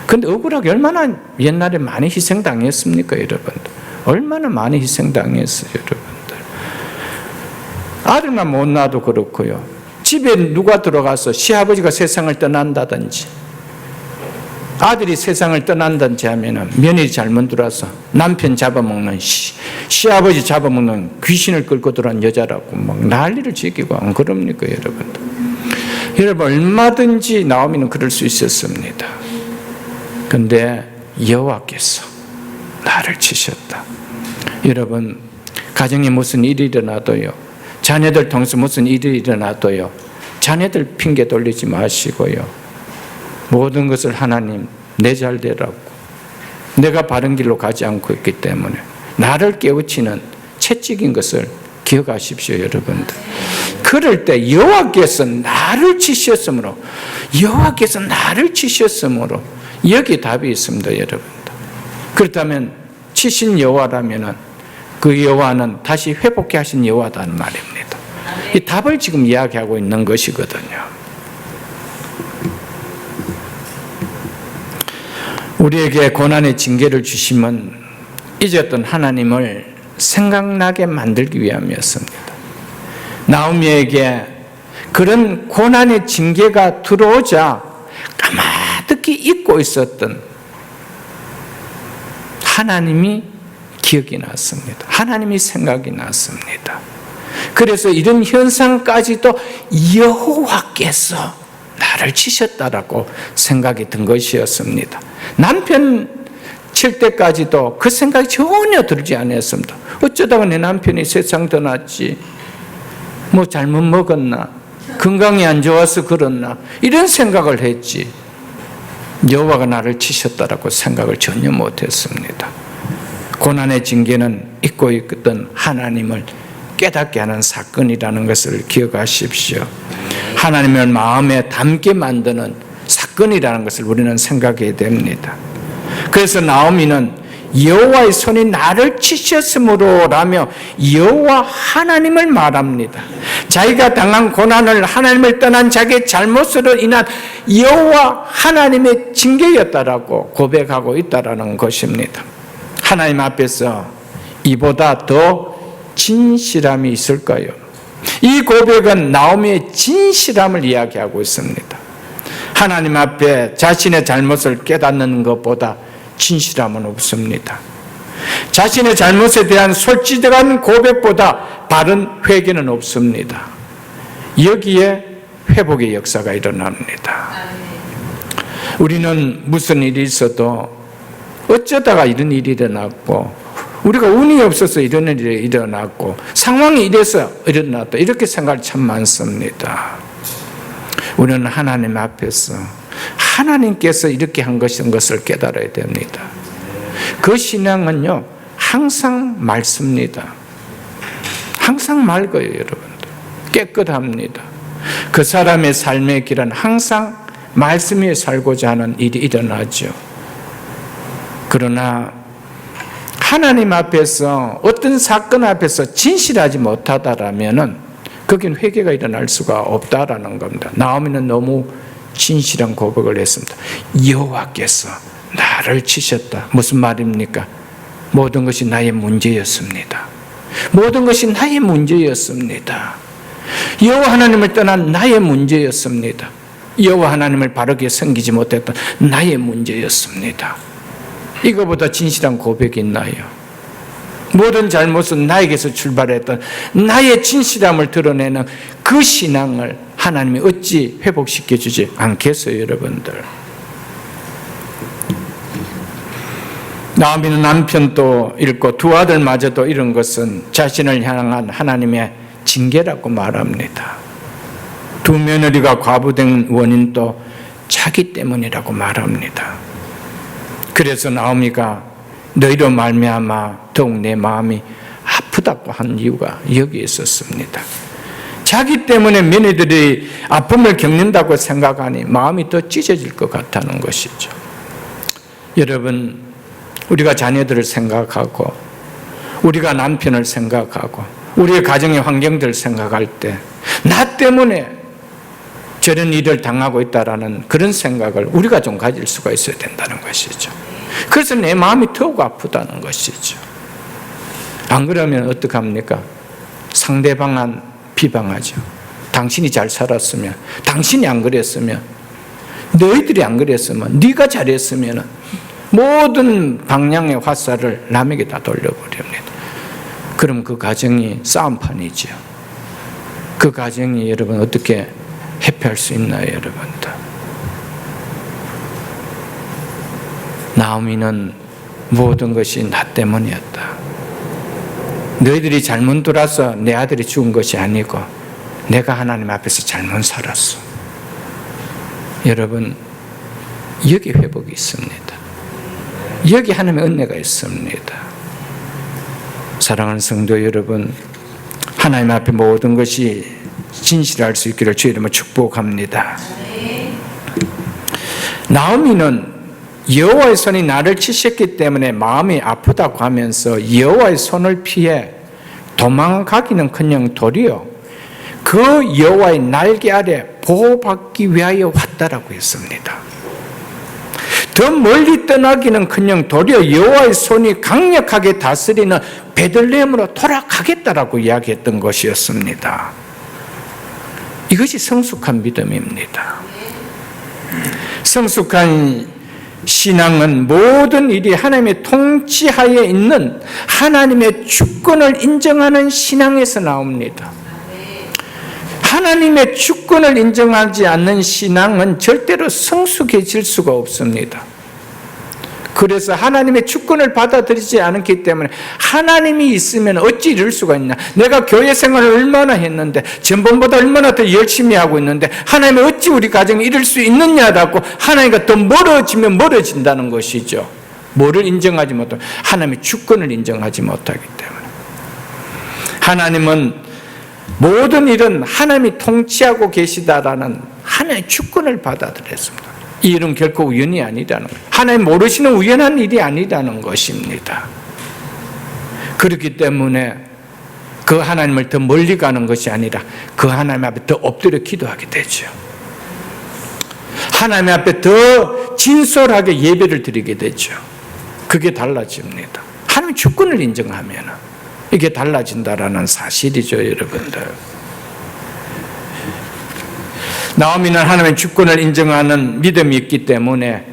그런데 억울하게 얼마나 옛날에 많이 희생당했습니까, 여러분들? 얼마나 많이 희생당했어요, 여러분들. 아들만 못 낳아도 그렇고요. 집에 누가 들어가서 시아버지가 세상을 떠난다든지 아들이 세상을 떠난다든지 하면은 며느리 잘못 들어와서 남편 잡아먹는 시아버지 잡아먹는 귀신을 끌고 들어온 여자라고 막 난리를 지기고 안 그럽니까, 여러분들? 여러분, 얼마든지 나오미는 그럴 수 있었습니다. 그런데 여호와께서 나를 치셨다. 여러분, 가정에 무슨 일이 일어나도요, 자녀들 통해서 무슨 일이 일어나도요, 자녀들 핑계 돌리지 마시고요, 모든 것을 하나님 내 잘되라고, 내가 바른 길로 가지 않고 있기 때문에 나를 깨우치는 채찍인 것을 기억하십시오, 여러분들. 그럴 때 여호와께서 나를 치셨으므로, 여호와께서 나를 치셨으므로 여기 답이 있습니다, 여러분들. 그렇다면 치신 여호와라면은 그 여호와는 다시 회복케 하신 여호와다는 말입니다. 이 답을 지금 이야기하고 있는 것이거든요. 우리에게 고난의 징계를 주심은 잊었던 하나님을 생각나게 만들기 위함이었습니다. 나오미에게 그런 고난의 징계가 들어오자 까마득히 잊고 있었던 하나님이 기억이 났습니다. 하나님이 생각이 났습니다. 그래서 이런 현상까지도 여호와께서 나를 치셨다라고 생각이 든 것이었습니다. 남편 칠 때까지도 그 생각이 전혀 들지 않았습니다. 어쩌다가 내 남편이 세상 떠났지, 뭐 잘못 먹었나, 건강이 안 좋아서 그렇나, 이런 생각을 했지, 여호와가 나를 치셨다라고 생각을 전혀 못했습니다. 고난의 징계는 잊고 있던 하나님을 깨닫게 하는 사건이라는 것을 기억하십시오. 하나님을 마음에 담게 만드는 사건이라는 것을 우리는 생각해야 됩니다. 그래서 나오미는 여호와의 손이 나를 치셨으므로라며 여호와 하나님을 말합니다. 자기가 당한 고난을, 하나님을 떠난 자기의 잘못으로 인한 여호와 하나님의 징계였다라고 고백하고 있다라는 것입니다. 하나님 앞에서 이보다 더 진실함이 있을까요? 이 고백은 나오미의 진실함을 이야기하고 있습니다. 하나님 앞에 자신의 잘못을 깨닫는 것보다 진실함은 없습니다. 자신의 잘못에 대한 솔직한 고백보다 바른 회개는 없습니다. 여기에 회복의 역사가 일어납니다. 우리는 무슨 일이 있어도 어쩌다가 이런 일이 일어났고, 우리가 운이 없어서 이런 일이 일어났고, 상황이 이래서 일어났다, 이렇게 생각이 참 많습니다. 우리는 하나님 앞에서 하나님께서 이렇게 한 것을 깨달아야 됩니다. 그 신앙은요, 항상 맑습니다. 항상 맑아요, 여러분들. 깨끗합니다. 그 사람의 삶의 길은 항상 말씀 위에 살고자 하는 일이 일어나죠. 그러나 하나님 앞에서, 어떤 사건 앞에서 진실하지 못하다라면은 거긴 회개가 일어날 수가 없다라는 겁니다. 나오미는 너무 진실한 고백을 했습니다. 여호와께서 나를 치셨다. 무슨 말입니까? 모든 것이 나의 문제였습니다. 모든 것이 나의 문제였습니다. 여호와 하나님을 떠난 나의 문제였습니다. 여호와 하나님을 바르게 섬기지 못했던 나의 문제였습니다. 이거보다 진실한 고백이 있나요? 모든 잘못은 나에게서 출발했던 나의 진실함을 드러내는 그 신앙을 하나님이 어찌 회복시켜 주지 않겠어요, 여러분들? 나오미는 남편도 잃고 두 아들마저도 잃은 것은 자신을 향한 하나님의 징계라고 말합니다. 두 며느리가 과부된 원인도 자기 때문이라고 말합니다. 그래서 나오미가 너희로 말미암아 더욱 내 마음이 아프다고 한 이유가 여기에 있었습니다. 자기 때문에 며느리들이 아픔을 겪는다고 생각하니 마음이 더 찢어질 것 같다는 것이죠. 여러분, 우리가 자녀들을 생각하고 우리가 남편을 생각하고 우리의 가정의 환경들을 생각할 때 나 때문에 저런 일을 당하고 있다라는 그런 생각을 우리가 좀 가질 수가 있어야 된다는 것이죠. 그래서 내 마음이 더욱 아프다는 것이죠. 안 그러면 어떡합니까? 상대방은 비방하죠. 당신이 잘 살았으면, 당신이 안 그랬으면, 너희들이 안 그랬으면, 네가 잘했으면 모든 방향의 화살을 남에게 다 돌려버립니다. 그럼 그 가정이 싸움판이죠. 그 가정이 여러분 어떻게 회피할 수 있나요, 여러분들? 나오미는 모든 것이 나 때문이었다. 너희들이 잘못 돌아서 내 아들이 죽은 것이 아니고 내가 하나님 앞에서 잘못 살았어. 여러분, 여기 회복이 있습니다. 여기 하나님의 은혜가 있습니다. 사랑하는 성도 여러분, 하나님 앞에 모든 것이 진실할 수 있기를 주의 이름으로 축복합니다. 나오미는 여호와의 손이 나를 치셨기 때문에 마음이 아프다고 하면서 여호와의 손을 피해 도망가기는커녕 도리어 그 여호와의 날개 아래 보호받기 위하여 왔다라고 했습니다. 더 멀리 떠나기는커녕 도리어 여호와의 손이 강력하게 다스리는 베들레헴으로 돌아가겠다라고 이야기했던 것이었습니다. 이것이 성숙한 믿음입니다. 성숙한 신앙은 모든 일이 하나님의 통치하에 있는 하나님의 주권을 인정하는 신앙에서 나옵니다. 하나님의 주권을 인정하지 않는 신앙은 절대로 성숙해질 수가 없습니다. 그래서 하나님의 주권을 받아들이지 않기 때문에 하나님이 있으면 어찌 이럴 수가 있냐. 내가 교회 생활을 얼마나 했는데 전번보다 얼마나 더 열심히 하고 있는데 하나님이 어찌 우리 가정에 이럴 수 있느냐라고 하나님과 더 멀어지면 멀어진다는 것이죠. 뭐를 인정하지 못하고 하나님의 주권을 인정하지 못하기 때문에. 하나님은 모든 일은 하나님이 통치하고 계시다라는 하나님의 주권을 받아들였습니다. 이 일은 결코 우연이 아니라는 거예요. 하나님 모르시는 우연한 일이 아니라는 것입니다. 그렇기 때문에 그 하나님을 더 멀리 가는 것이 아니라 그 하나님 앞에 더 엎드려 기도하게 되죠. 하나님 앞에 더 진솔하게 예배를 드리게 되죠. 그게 달라집니다. 하나님 주권을 인정하면 이게 달라진다라는 사실이죠, 여러분들. 나오미는 하나님의 주권을 인정하는 믿음이 있기 때문에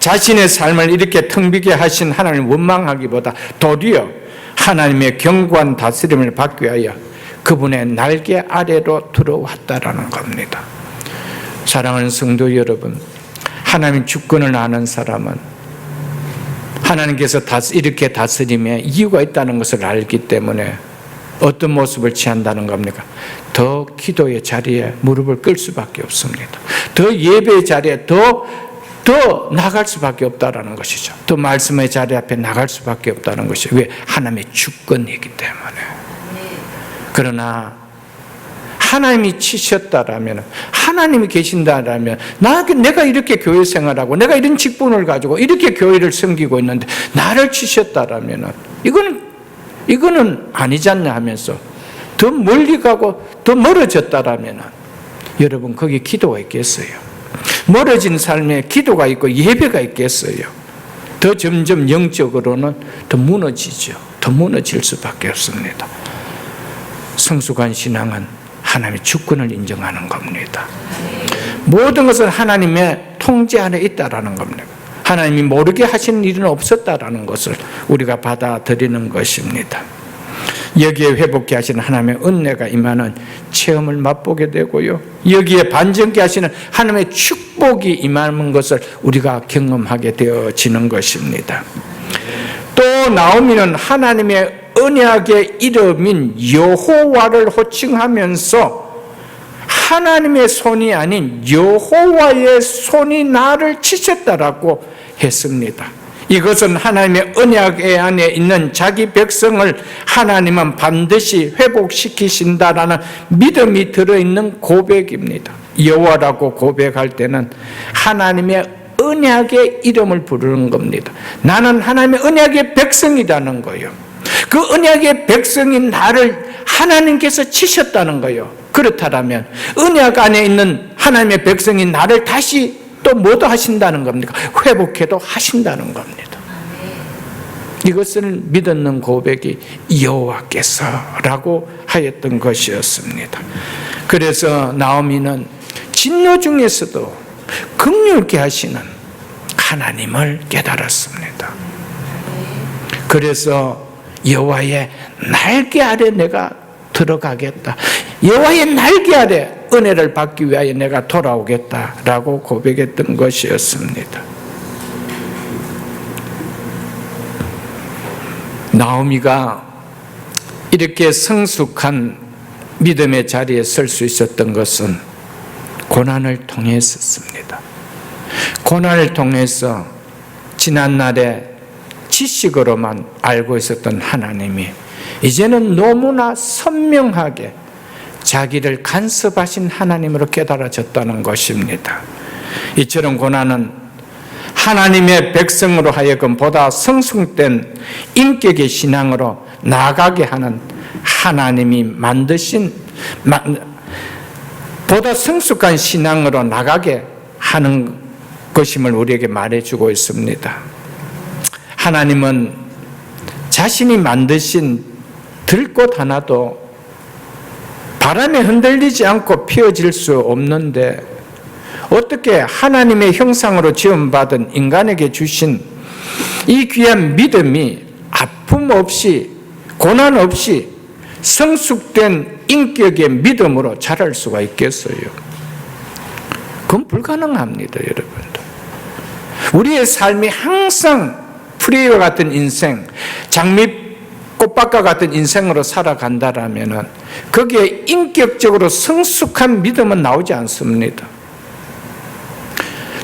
자신의 삶을 이렇게 텅 비게 하신 하나님을 원망하기보다 도리어 하나님의 견고한 다스림을 받기 위하여 그분의 날개 아래로 들어왔다라는 겁니다. 사랑하는 성도 여러분, 하나님의 주권을 아는 사람은 하나님께서 이렇게 다스림에 이유가 있다는 것을 알기 때문에 어떤 모습을 취한다는 겁니까? 더 기도의 자리에 무릎을 꿇을 수밖에 없습니다. 더 예배의 자리에 더 나갈 수밖에 없다는 것이죠. 더 말씀의 자리 앞에 나갈 수밖에 없다는 것이 왜? 하나님의 주권이기 때문에. 그러나 하나님이 치셨다라면, 하나님이 계신다라면, 내가 이렇게 교회 생활하고 내가 이런 직분을 가지고 이렇게 교회를 섬기고 있는데 나를 치셨다라면 이거는 아니지 않냐 하면서 더 멀리 가고 더 멀어졌다라면 여러분 거기 기도가 있겠어요? 멀어진 삶에 기도가 있고 예배가 있겠어요? 더 점점 영적으로는 더 무너지죠. 더 무너질 수밖에 없습니다. 성숙한 신앙은 하나님의 주권을 인정하는 겁니다. 모든 것은 하나님의 통제 안에 있다라는 겁니다. 하나님이 모르게 하시는 일은 없었다라는 것을 우리가 받아들이는 것입니다. 여기에 회복케 하시는 하나님의 은혜가 임하는 체험을 맛보게 되고요, 여기에 반전케 하시는 하나님의 축복이 임하는 것을 우리가 경험하게 되어지는 것입니다. 또 나오미는 하나님의 언약의 이름인 여호와를 호칭하면서 하나님의 손이 아닌 여호와의 손이 나를 치셨다라고 했습니다. 이것은 하나님의 언약 안에 있는 자기 백성을 하나님은 반드시 회복시키신다라는 믿음이 들어있는 고백입니다. 여호와라고 고백할 때는 하나님의 언약의 이름을 부르는 겁니다. 나는 하나님의 언약의 백성이라는 거예요. 그 언약의 백성인 나를 하나님께서 치셨다는 거예요. 그렇다면 언약 안에 있는 하나님의 백성인 나를 다시 또 뭐도 하신다는 겁니까? 회복해도 하신다는 겁니다. 이것을 믿는 고백이 여호와께서라고 하였던 것이었습니다. 그래서 나오미는 진노 중에서도 긍휼케 하시는 하나님을 깨달았습니다. 그래서 여호와의 날개 아래 내가 들어가겠다, 여호와의 날개 아래 은혜를 받기 위하여 내가 돌아오겠다라고 고백했던 것이었습니다. 나오미가 이렇게 성숙한 믿음의 자리에 설 수 있었던 것은 고난을 통했었습니다. 고난을 통해서 지난날에 지식으로만 알고 있었던 하나님이 이제는 너무나 선명하게 자기를 간섭하신 하나님으로 깨달아졌다는 것입니다. 이처럼 고난은 하나님의 백성으로 하여금 보다 성숙된 인격의 신앙으로 나아가게 하는 하나님이 만드신 보다 성숙한 신앙으로 나가게 하는 것임을 우리에게 말해주고 있습니다. 하나님은 자신이 만드신 들꽃 하나도 바람에 흔들리지 않고 피어질 수 없는데 어떻게 하나님의 형상으로 지음받은 인간에게 주신 이 귀한 믿음이 아픔 없이 고난 없이 성숙된 인격의 믿음으로 자랄 수가 있겠어요? 그건 불가능합니다, 여러분들. 우리의 삶이 항상 프리웨이와 같은 인생, 장미꽃밭과 같은 인생으로 살아간다라면 거기에 인격적으로 성숙한 믿음은 나오지 않습니다.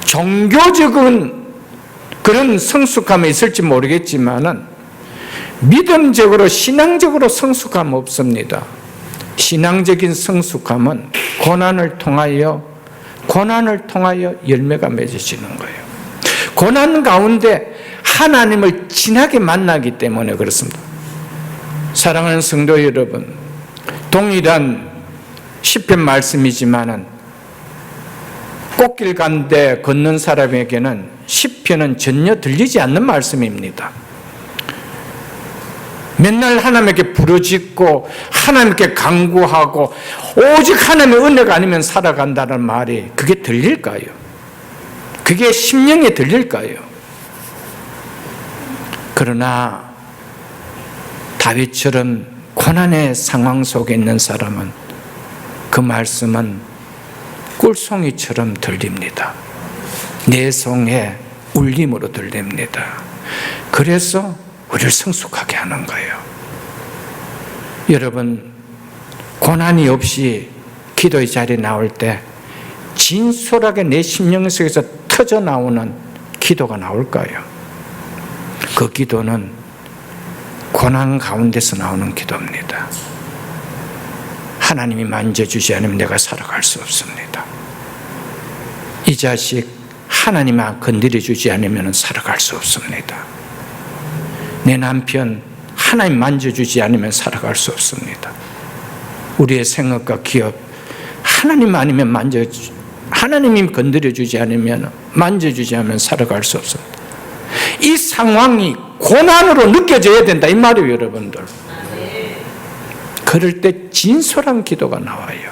종교적인 그런 성숙함이 있을지 모르겠지만은 믿음적으로 신앙적으로 성숙함 없습니다. 신앙적인 성숙함은 고난을 통하여 열매가 맺어지는 거예요. 고난 가운데 하나님을 진하게 만나기 때문에 그렇습니다. 사랑하는 성도 여러분, 동일한 시편 말씀이지만은 꽃길 가운데 걷는 사람에게는 시편은 전혀 들리지 않는 말씀입니다. 맨날 하나님께 부르짖고 하나님께 간구하고 오직 하나님의 은혜가 아니면 살아간다는 말이 그게 들릴까요? 그게 심령에 들릴까요? 그러나 다윗처럼 고난의 상황 속에 있는 사람은 그 말씀은 꿀송이처럼 들립니다. 내성의 울림으로 들립니다. 그래서 우리를 성숙하게 하는 거예요. 여러분, 고난이 없이 기도의 자리에 나올 때 진솔하게 내 심령 속에서 터져 나오는 기도가 나올까요? 그 기도는 고난 가운데서 나오는 기도입니다. 하나님이 만져주지 않으면 내가 살아갈 수 없습니다. 이 자식 하나님이 건드려주지 않으면 살아갈 수 없습니다. 내 남편 하나님 만져주지 않으면 살아갈 수 없습니다. 우리의 생업과 기업 하나님 아니면 하나님이 건드려주지 않으면 만져주지 않으면 살아갈 수 없습니다. 이 상황이 고난으로 느껴져야 된다 이 말이에요, 여러분들. 그럴 때 진솔한 기도가 나와요.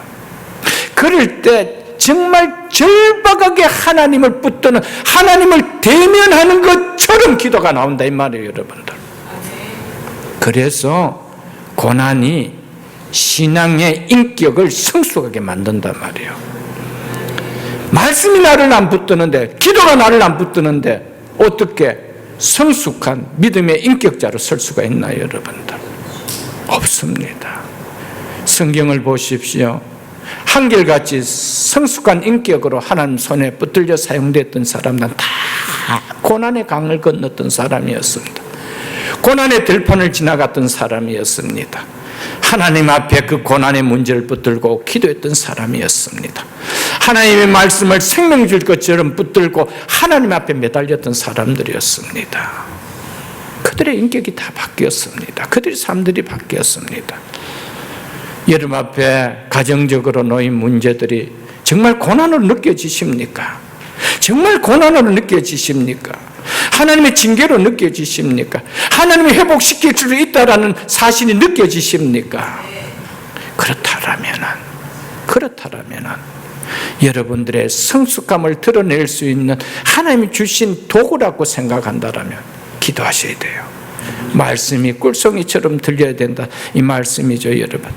그럴 때 정말 절박하게 하나님을 붙드는, 하나님을 대면하는 것처럼 기도가 나온다 이 말이에요, 여러분들. 그래서 고난이 신앙의 인격을 성숙하게 만든단 말이에요. 말씀이 나를 안 붙드는데, 기도가 나를 안 붙드는데 어떻게 성숙한 믿음의 인격자로 설 수가 있나요, 여러분들? 없습니다. 성경을 보십시오. 한결같이 성숙한 인격으로 하나님 손에 붙들려 사용됐던 사람들은 다 고난의 강을 건넜던 사람이었습니다. 고난의 들판을 지나갔던 사람이었습니다. 하나님 앞에 그 고난의 문제를 붙들고 기도했던 사람이었습니다. 하나님의 말씀을 생명 줄 것처럼 붙들고 하나님 앞에 매달렸던 사람들이었습니다. 그들의 인격이 다 바뀌었습니다. 그들의 삶들이 바뀌었습니다. 여러분 앞에 가정적으로 놓인 문제들이 정말 고난으로 느껴지십니까? 정말 고난으로 느껴지십니까? 하나님의 징계로 느껴지십니까? 하나님이 회복시킬 수 있다라는 사실이 느껴지십니까? 그렇다라면은 여러분들의 성숙함을 드러낼 수 있는 하나님이 주신 도구라고 생각한다면 기도하셔야 돼요. 말씀이 꿀송이처럼 들려야 된다, 이 말씀이죠, 여러분.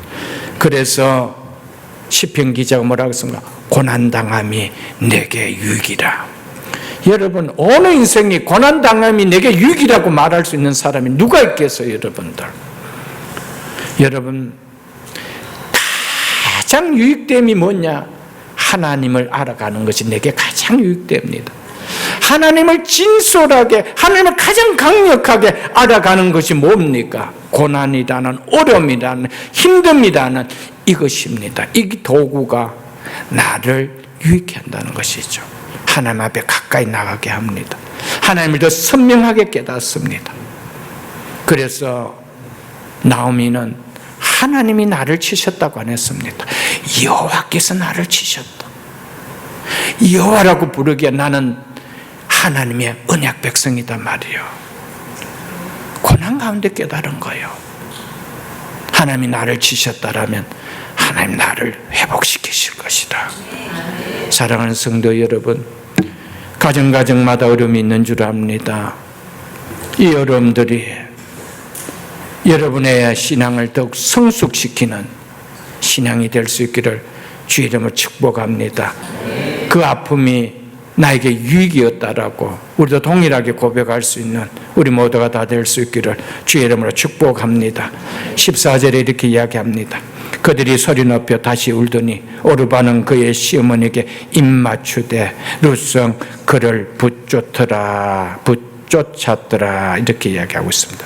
그래서 시편 기자가 뭐라고 했습니까? 고난당함이 내게 유익이라. 여러분, 어느 인생이 고난당함이 내게 유익이라고 말할 수 있는 사람이 누가 있겠어요, 여러분들? 여러분, 가장 유익됨이 뭐냐? 하나님을 알아가는 것이 내게 가장 유익됩니다. 하나님을 진솔하게, 하나님을 가장 강력하게 알아가는 것이 뭡니까? 고난이라는, 어려움이라는, 힘듦이라는 이것입니다. 이 도구가 나를 유익해 한다는 것이죠. 하나님 앞에 가까이 나가게 합니다. 하나님을 더 선명하게 깨닫습니다. 그래서 나오미는 하나님이 나를 치셨다고 안 했습니다. 여호와께서 나를 치셨다. 여호와라고 부르기에 나는 하나님의 언약 백성이단 말이에요. 고난 가운데 깨달은 거예요. 하나님이 나를 치셨다라면 하나님 나를 회복시키실 것이다. 사랑하는 성도 여러분, 가정마다 어려움이 있는 줄 압니다. 이 어려움들이 여러분의 신앙을 더욱 성숙시키는 신앙이 될 수 있기를 주의 이름으로 축복합니다. 그 아픔이 나에게 유익이었다라고 우리도 동일하게 고백할 수 있는 우리 모두가 다 될 수 있기를 주의 이름으로 축복합니다. 14절에 이렇게 이야기합니다. 그들이 소리 높여 다시 울더니 오르바는 그의 시어머니에게 입맞추되 룻은 그를 붙쫓았더라 이렇게 이야기하고 있습니다.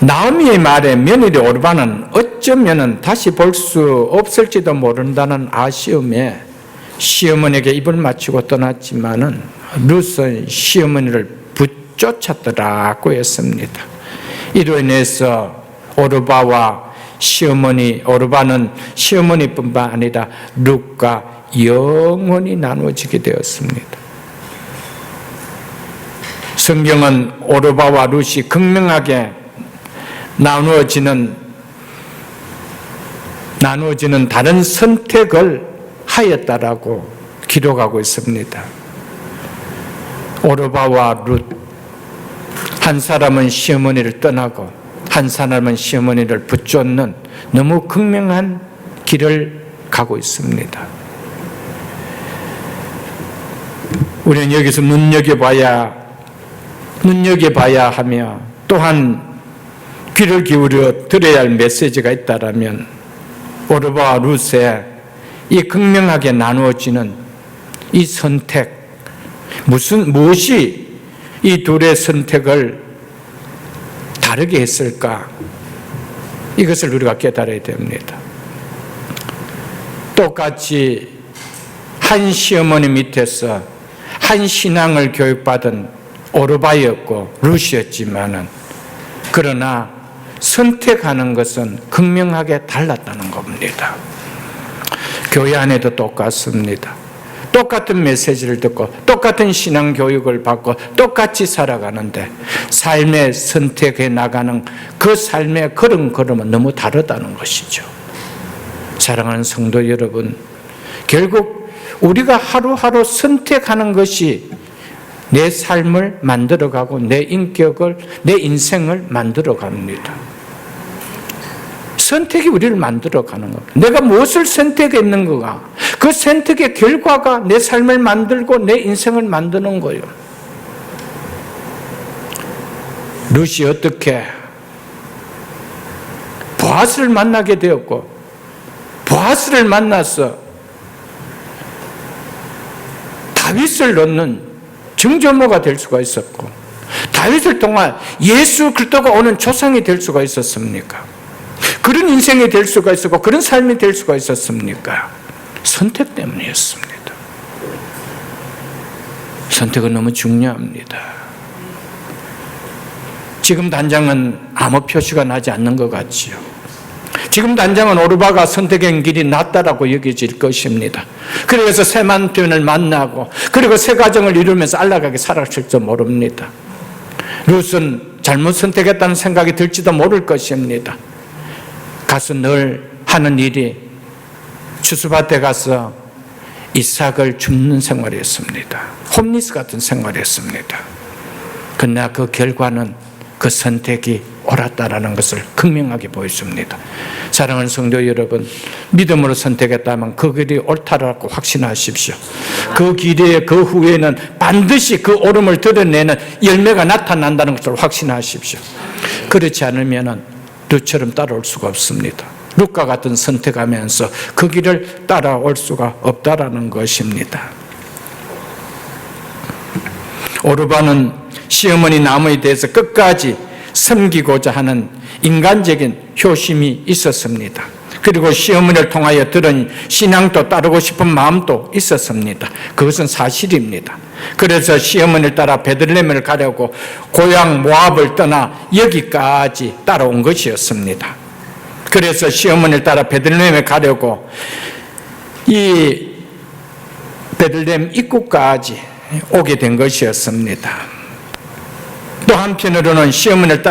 나오미의 말에 며느리 오르바는 어쩌면 다시 볼 수 없을지도 모른다는 아쉬움에 시어머니에게 입을 맞추고 떠났지만은 룻은 시어머니를 붙쫓았더라고 했습니다. 이로 인해서 오르바와 오르바는 시어머니뿐만 아니라 룻과 영원히 나누어지게 되었습니다. 성경은 오르바와 룻이 극명하게 나누어지는 다른 선택을 하였다라고 기록하고 있습니다. 오르바와 룻, 한 사람은 시어머니를 떠나고 한 사람은 시어머니를 붙쫓는 너무 극명한 길을 가고 있습니다. 우리는 여기서 눈여겨봐야 하며 또한 귀를 기울여 들어야 할 메시지가 있다라면 오르바와 룻의 이 극명하게 나누어지는 이 선택, 무엇이 이 둘의 선택을 다르게 했을까? 이것을 우리가 깨달아야 됩니다. 똑같이 한 시어머니 밑에서 한 신앙을 교육받은 오르바였고 룻이었지만은 그러나 선택하는 것은 극명하게 달랐다는 겁니다. 교회 안에도 똑같습니다. 똑같은 메시지를 듣고 똑같은 신앙 교육을 받고 똑같이 살아가는데 삶의 선택해 나가는 그 삶의 걸음은 너무 다르다는 것이죠. 사랑하는 성도 여러분, 결국 우리가 하루하루 선택하는 것이 내 삶을 만들어가고 내 인격을, 내 인생을 만들어갑니다. 선택이 우리를 만들어가는 겁니다. 내가 무엇을 선택했는가, 그 선택의 결과가 내 삶을 만들고 내 인생을 만드는 거예요. 룻이 어떻게 보아스를 만나게 되었고, 보아스를 만나서 다윗을 얻는 증조모가 될 수가 있었고, 다윗을 통한 예수 그리스도가 오는 조상이 될 수가 있었습니까? 그런 인생이 될 수가 있었고 그런 삶이 될 수가 있었습니까? 선택 때문이었습니다. 선택은 너무 중요합니다. 지금 당장은 아무 표시가 나지 않는 것 같지요. 지금 당장은 오르바가 선택의 길이 낫다라고 여겨질 것입니다. 그래서 새 남편을 만나고 그리고 새 가정을 이루면서 안락하게 살았을지 모릅니다. 룻은 잘못 선택했다는 생각이 들지도 모를 것입니다. 가서 늘 하는 일이 추수밭에 가서 이삭을 줍는 생활이었습니다. 홈리스 같은 생활이었습니다. 그러나 그 결과는 그 선택이 옳았다라는 것을 극명하게 보여줍니다. 사랑하는 성도 여러분, 믿음으로 선택했다면 그 길이 옳다라고 확신하십시오. 그 길에 그 후에는 반드시 그 옳음을 드러내는 열매가 나타난다는 것을 확신하십시오. 그렇지 않으면 룻처럼 따라올 수가 없습니다. 룻과 같은 선택하면서 그 길을 따라올 수가 없다라는 것입니다. 오르바는 시어머니 나무에 대해서 끝까지 섬기고자 하는 인간적인 효심이 있었습니다. 그리고 시어머니를 통하여 들은 신앙도 따르고 싶은 마음도 있었습니다. 그것은 사실입니다. 그래서 시어머니를 따라 베들레헴을 가려고 고향 모압을 떠나 여기까지 따라온 것이었습니다. 그래서 시어머니를 따라 베들레헴에 가려고 이 베들레헴 입구까지 오게 된 것이었습니다. 또 한편으로는 시어머니를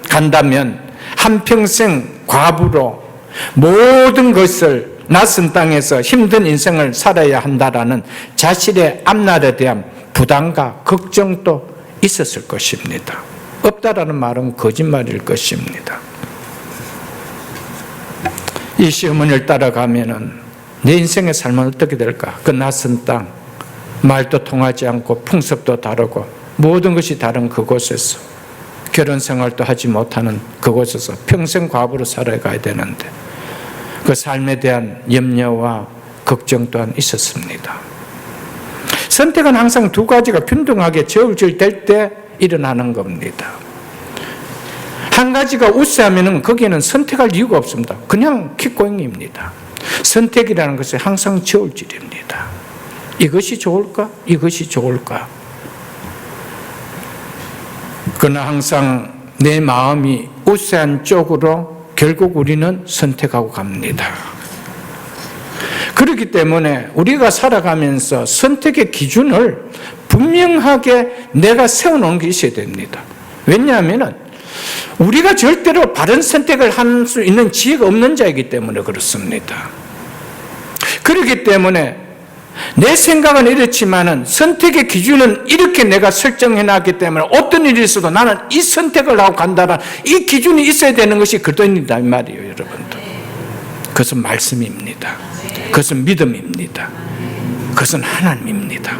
간다면 한평생 과부로 모든 것을 낯선 땅에서 힘든 인생을 살아야 한다라는 자신의 앞날에 대한 부담과 걱정도 있었을 것입니다. 없다라는 말은 거짓말일 것입니다. 이 시어머니를 따라가면은 내 인생의 삶은 어떻게 될까? 그 낯선 땅, 말도 통하지 않고 풍습도 다르고 모든 것이 다른 그곳에서 결혼 생활도 하지 못하는 그곳에서 평생 과부로 살아가야 되는데 그 삶에 대한 염려와 걱정 또한 있었습니다. 선택은 항상 두 가지가 균등하게 저울질될 때 일어나는 겁니다. 한 가지가 우세하면 거기에는 선택할 이유가 없습니다. 그냥 킥고잉입니다. 선택이라는 것은 항상 저울질입니다. 이것이 좋을까? 이것이 좋을까? 그러나 항상 내 마음이 우세한 쪽으로 결국 우리는 선택하고 갑니다. 그렇기 때문에 우리가 살아가면서 선택의 기준을 분명하게 내가 세워놓은 게 있어야 됩니다. 왜냐하면 우리가 절대로 바른 선택을 할 수 있는 지혜가 없는 자이기 때문에 그렇습니다. 그렇기 때문에 내 생각은 이렇지만은 선택의 기준은 이렇게 내가 설정해놨기 때문에 어떤 일이 있어도 나는 이 선택을 하고 간다는 이 기준이 있어야 되는 것이 그리스도인이다 이 말이에요, 여러분들. 그것은 말씀입니다. 그것은 믿음입니다. 그것은 하나님입니다.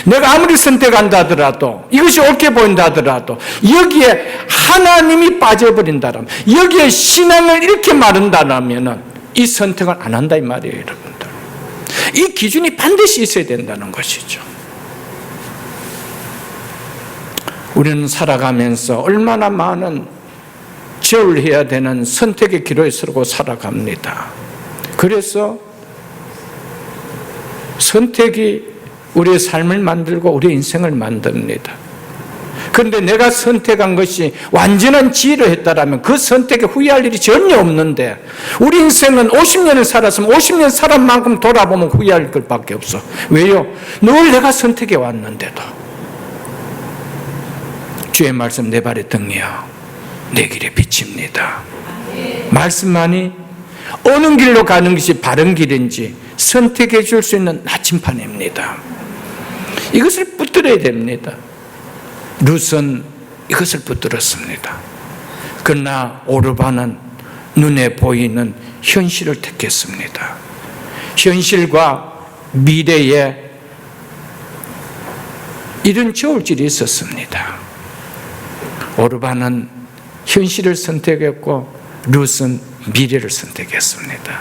내가 아무리 선택한다 하더라도 이것이 옳게 보인다 하더라도 여기에 하나님이 빠져버린다면 여기에 신앙을 이렇게 마른다면 이 선택을 안 한다 이 말이에요, 여러분들. 이 기준이 반드시 있어야 된다는 것이죠. 우리는 살아가면서 얼마나 많은 저울해야 되는 선택의 기로에 서고 살아갑니다. 그래서 선택이 우리의 삶을 만들고 우리의 인생을 만듭니다. 그런데 내가 선택한 것이 완전한 지혜로 했다라면 그 선택에 후회할 일이 전혀 없는데 우리 인생은 50년을 살았으면 50년 살은 만큼 돌아보면 후회할 것밖에 없어. 왜요? 늘 내가 선택해 왔는데도. 주의 말씀 내 발의 등이요 내 길의 빛입니다. 말씀만이 어느 길로 가는 것이 바른 길인지 선택해 줄 수 있는 나침판입니다. 이것을 붙들어야 됩니다. 룻은 이것을 붙들었습니다. 그러나 오르바는 눈에 보이는 현실을 택했습니다. 현실과 미래에 이런 저울질이 있었습니다. 오르바는 현실을 선택했고 룻은 미래를 선택했습니다.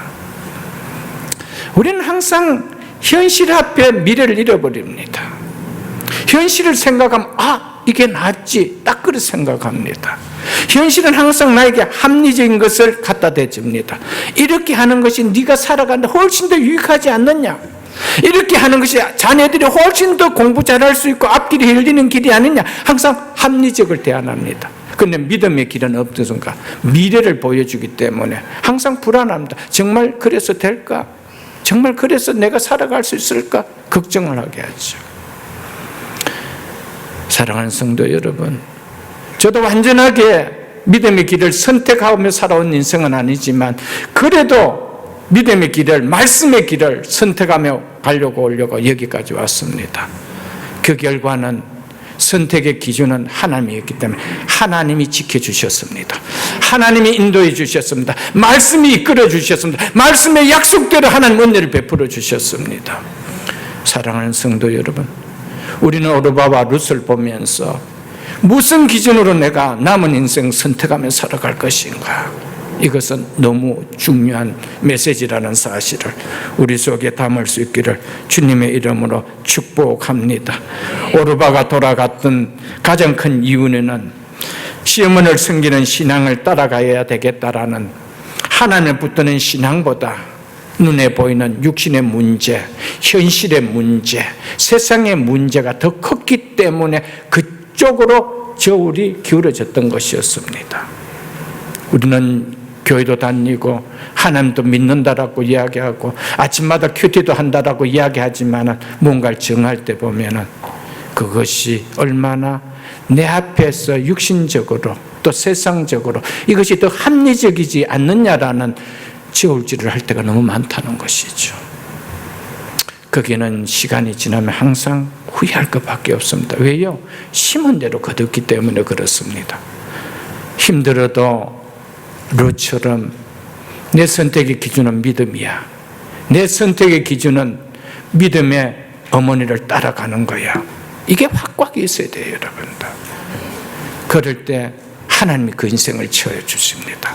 우리는 항상 현실 앞에 미래를 잃어버립니다. 현실을 생각하면 이게 낫지, 딱 그렇게 생각합니다. 현실은 항상 나에게 합리적인 것을 갖다 대줍니다. 이렇게 하는 것이 네가 살아가는데 훨씬 더 유익하지 않느냐, 이렇게 하는 것이 자녀들이 훨씬 더 공부 잘할 수 있고 앞길이 열리는 길이 아니냐, 항상 합리적을 대안합니다. 그런데 믿음의 길은 없는 순간 미래를 보여주기 때문에 항상 불안합니다. 정말 그래서 될까? 정말 그래서 내가 살아갈 수 있을까? 걱정을 하게 하죠. 사랑하는 성도 여러분, 저도 완전하게 믿음의 길을 선택하며 살아온 인생은 아니지만 그래도 믿음의 길을, 말씀의 길을 선택하며 가려고 여기까지 왔습니다. 그 결과는 선택의 기준은 하나님이었기 때문에 하나님이 지켜주셨습니다. 하나님이 인도해 주셨습니다. 말씀이 이끌어 주셨습니다. 말씀의 약속대로 하나님 은혜를 베풀어 주셨습니다. 사랑하는 성도 여러분, 우리는 오르바와 룻을 보면서 무슨 기준으로 내가 남은 인생 선택하며 살아갈 것인가, 이것은 너무 중요한 메시지라는 사실을 우리 속에 담을 수 있기를 주님의 이름으로 축복합니다. 오르바가 돌아갔던 가장 큰 이유는 시어머니를 섬기는 신앙을 따라가야 되겠다라는 하나님을 붙드는 신앙보다 눈에 보이는 육신의 문제, 현실의 문제, 세상의 문제가 더 컸기 때문에 그쪽으로 저울이 기울어졌던 것이었습니다. 우리는 교회도 다니고 하나님도 믿는다라고 이야기하고 아침마다 큐티도 한다라고 이야기하지만 뭔가를 정할 때 보면은 그것이 얼마나 내 앞에서 육신적으로 또 세상적으로 이것이 더 합리적이지 않느냐라는 저울질을 할 때가 너무 많다는 것이죠. 거기는 시간이 지나면 항상 후회할 것밖에 없습니다. 왜요? 심은 대로 거뒀기 때문에 그렇습니다. 힘들어도 룻처럼 내 선택의 기준은 믿음이야. 내 선택의 기준은 믿음의 어머니를 따라가는 거야. 이게 확고하게 있어야 돼요, 여러분들. 그럴 때 하나님이 그 인생을 채워주십니다.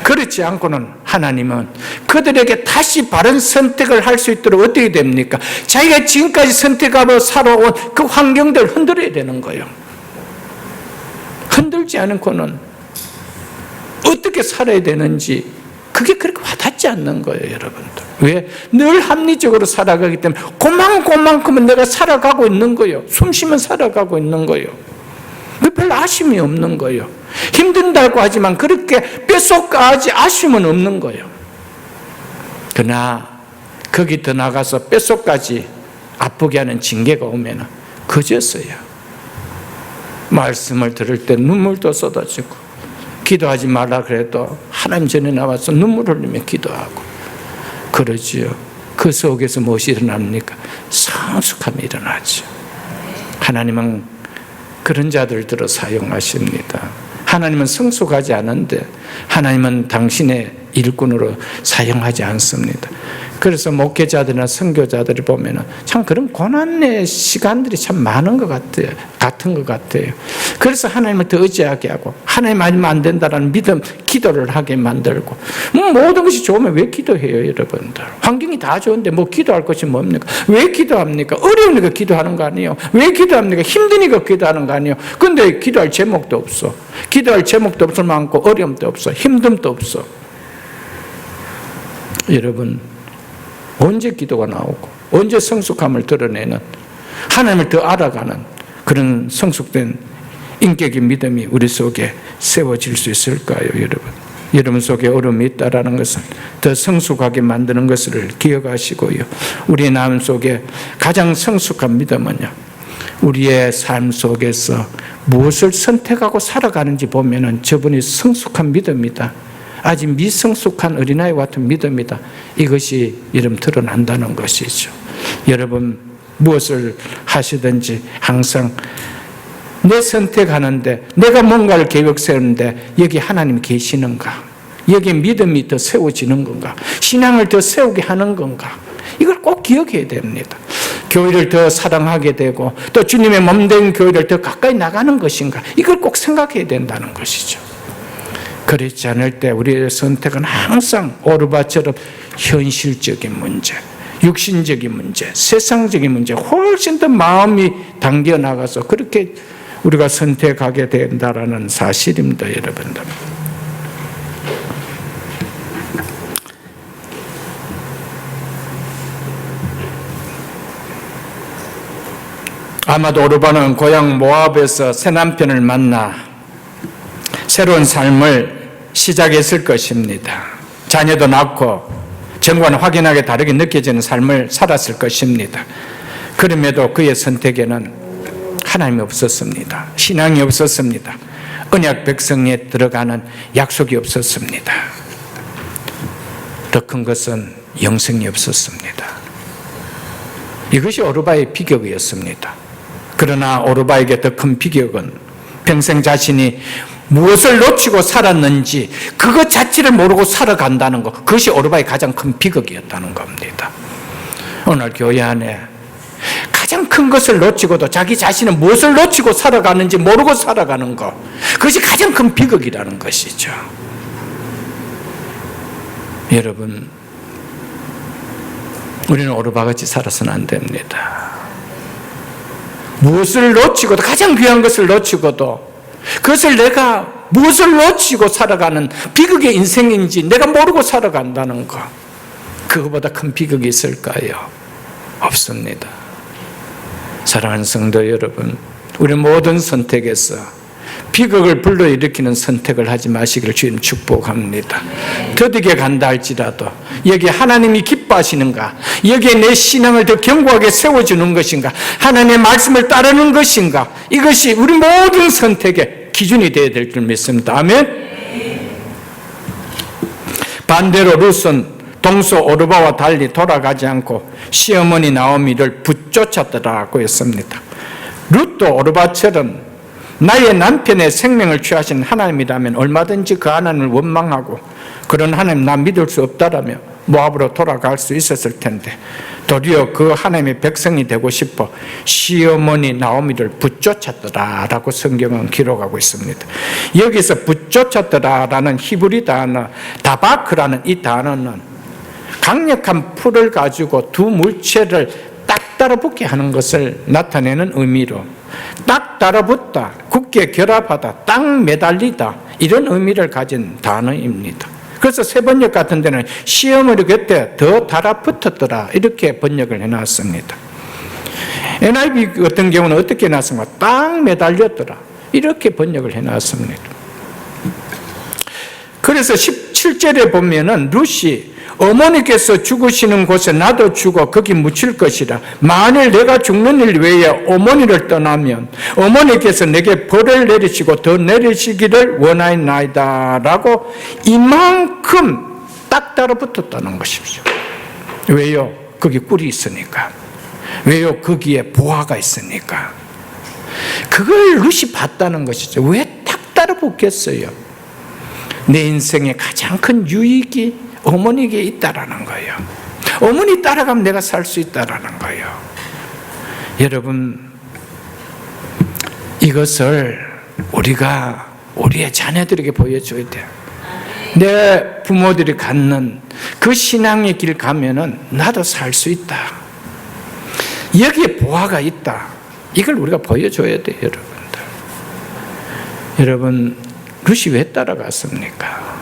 그렇지 않고는 하나님은 그들에게 다시 바른 선택을 할 수 있도록 어떻게 됩니까? 자기가 지금까지 선택하고 살아온 그 환경들을 흔들어야 되는 거예요. 흔들지 않고는 어떻게 살아야 되는지 그게 그렇게 와닿지 않는 거예요, 여러분들. 왜? 늘 합리적으로 살아가기 때문에 그만큼은 내가 살아가고 있는 거예요. 숨 쉬면 살아가고 있는 거예요. 별로 아쉬움이 없는 거예요. 힘든다고 하지만 그렇게 뼛속까지 아쉬움은 없는 거예요. 그러나 거기 더 나가서 뼛속까지 아프게 하는 징계가 오면 그제서야 말씀을 들을 때 눈물도 쏟아지고 기도하지 말라 그래도 하나님 전에 나와서 눈물 흘리며 기도하고 그러지요. 그 속에서 무엇이 일어납니까? 성숙함이 일어나죠. 하나님은 그런 자들들을 사용하십니다. 하나님은 성숙하지 않은데 하나님은 당신의 일꾼으로 사용하지 않습니다. 그래서 목회자들이나 선교자들이 보면 참 그런 고난의 시간들이 참 많은 것 같은 것 같아요. 그래서 하나님을 더 의지하게 하고 하나님 아니면 안 된다라는 믿음, 기도를 하게 만들고 모든 것이 좋으면 왜 기도해요, 여러분들? 환경이 다 좋은데 뭐 기도할 것이 뭡니까? 왜 기도합니까? 어려우니까 기도하는 거 아니에요? 왜 기도합니까? 힘드니까 기도하는 거 아니에요? 근데 기도할 제목도 없어. 기도할 제목도 없을 많고 어려움도 없어. 힘듦도 없어. 여러분, 언제 기도가 나오고 언제 성숙함을 드러내는 하나님을 더 알아가는 그런 성숙된 인격의 믿음이 우리 속에 세워질 수 있을까요, 여러분? 여러분 속에 어려움이 있다라는 것을 더 성숙하게 만드는 것을 기억하시고요. 우리의 마음 속에 가장 성숙한 믿음은요, 우리의 삶 속에서 무엇을 선택하고 살아가는지 보면은 저분이 성숙한 믿음이다. 아직 미성숙한 어린아이 같은 믿음이다. 이것이 여러분 드러난다는 것이죠. 여러분 무엇을 하시든지 항상 내 선택하는데, 내가 뭔가를 계획 세우는데 여기 하나님이 계시는가? 여기에 믿음이 더 세워지는 건가? 신앙을 더 세우게 하는 건가? 이걸 꼭 기억해야 됩니다. 교회를 더 사랑하게 되고 또 주님의 몸된 교회를 더 가까이 나가는 것인가? 이걸 꼭 생각해야 된다는 것이죠. 그렇지 않을 때 우리의 선택은 항상 오르바처럼 현실적인 문제, 육신적인 문제, 세상적인 문제, 훨씬 더 마음이 당겨 나가서 그렇게 우리가 선택하게 된다라는 사실입니다, 여러분들. 아마도 오르바는 고향 모압에서 새 남편을 만나 새로운 삶을 시작했을 것입니다. 자녀도 낳고 전과는 확연하게 다르게 느껴지는 삶을 살았을 것입니다. 그럼에도 그의 선택에는 하나님이 없었습니다. 신앙이 없었습니다. 언약 백성에 들어가는 약속이 없었습니다. 더 큰 것은 영생이 없었습니다. 이것이 오르바의 비극이었습니다. 그러나 오르바에게 더 큰 비극은 평생 자신이 무엇을 놓치고 살았는지 그것 자체를 모르고 살아간다는 것, 그것이 오르바의 가장 큰 비극이었다는 겁니다. 오늘 교회 안에 가장 큰 것을 놓치고도 자기 자신은 무엇을 놓치고 살아가는지 모르고 살아가는 것, 그것이 가장 큰 비극이라는 것이죠. 여러분, 우리는 오르바같이 살아서는 안 됩니다. 무엇을 놓치고도, 가장 귀한 것을 놓치고도 그것을 내가 무엇을 놓치고 살아가는 비극의 인생인지 내가 모르고 살아간다는 것, 그거보다 큰 비극이 있을까요? 없습니다. 사랑하는 성도 여러분, 우리 모든 선택에서 비극을 불러일으키는 선택을 하지 마시기를 주님 축복합니다. 더디게 간다 할지라도 여기에 하나님이 기뻐하시는가, 여기에 내 신앙을 더 견고하게 세워주는 것인가, 하나님의 말씀을 따르는 것인가, 이것이 우리 모든 선택의 기준이 되어야 될 줄 믿습니다. 아멘. 반대로 룻은 동서 오르바와 달리 돌아가지 않고 시어머니 나오미를 붙쫓았더라고 했습니다. 룻도 오르바처럼 나의 남편의 생명을 취하신 하나님이라면 얼마든지 그 하나님을 원망하고 그런 하나님 나 믿을 수 없다라며 모압으로 돌아갈 수 있었을 텐데 도리어 그 하나님의 백성이 되고 싶어 시어머니 나오미를 붙쫓았더라라고 성경은 기록하고 있습니다. 여기서 붙쫓았더라라는 히브리 단어 다바크라는 이 단어는 강력한 풀을 가지고 두 물체를 딱 달아붙게 하는 것을 나타내는 의미로 딱 달아붙다, 굳게 결합하다, 딱 매달리다, 이런 의미를 가진 단어입니다. 그래서 새 번역 같은 데는 시어머니 곁에 더 달아붙었더라 이렇게 번역을 해놨습니다. NIV 같은 경우는 어떻게 해놨습니까? 딱 매달렸더라 이렇게 번역을 해놨습니다. 그래서 17절에 보면은 룻이 어머니께서 죽으시는 곳에 나도 죽어 거기 묻힐 것이라. 만일 내가 죽는 일 외에 어머니를 떠나면 어머니께서 내게 벌을 내리시고 더 내리시기를 원하나이다 라고 이만큼 딱 달아붙었다는 것이죠. 왜요? 거기 꿀이 있으니까. 왜요? 거기에 보화가 있으니까. 그걸 룻이 봤다는 것이죠. 왜 딱 달아붙겠어요? 내 인생의 가장 큰 유익이 어머니에게 있다라는 거예요. 어머니 따라가면 내가 살 수 있다라는 거예요. 여러분, 이것을 우리가 우리의 자녀들에게 보여줘야 돼요. 내 부모들이 갖는 그 신앙의 길 가면은 나도 살 수 있다. 여기에 보화가 있다. 이걸 우리가 보여줘야 돼요, 여러분들. 여러분, 룻이 왜 따라갔습니까?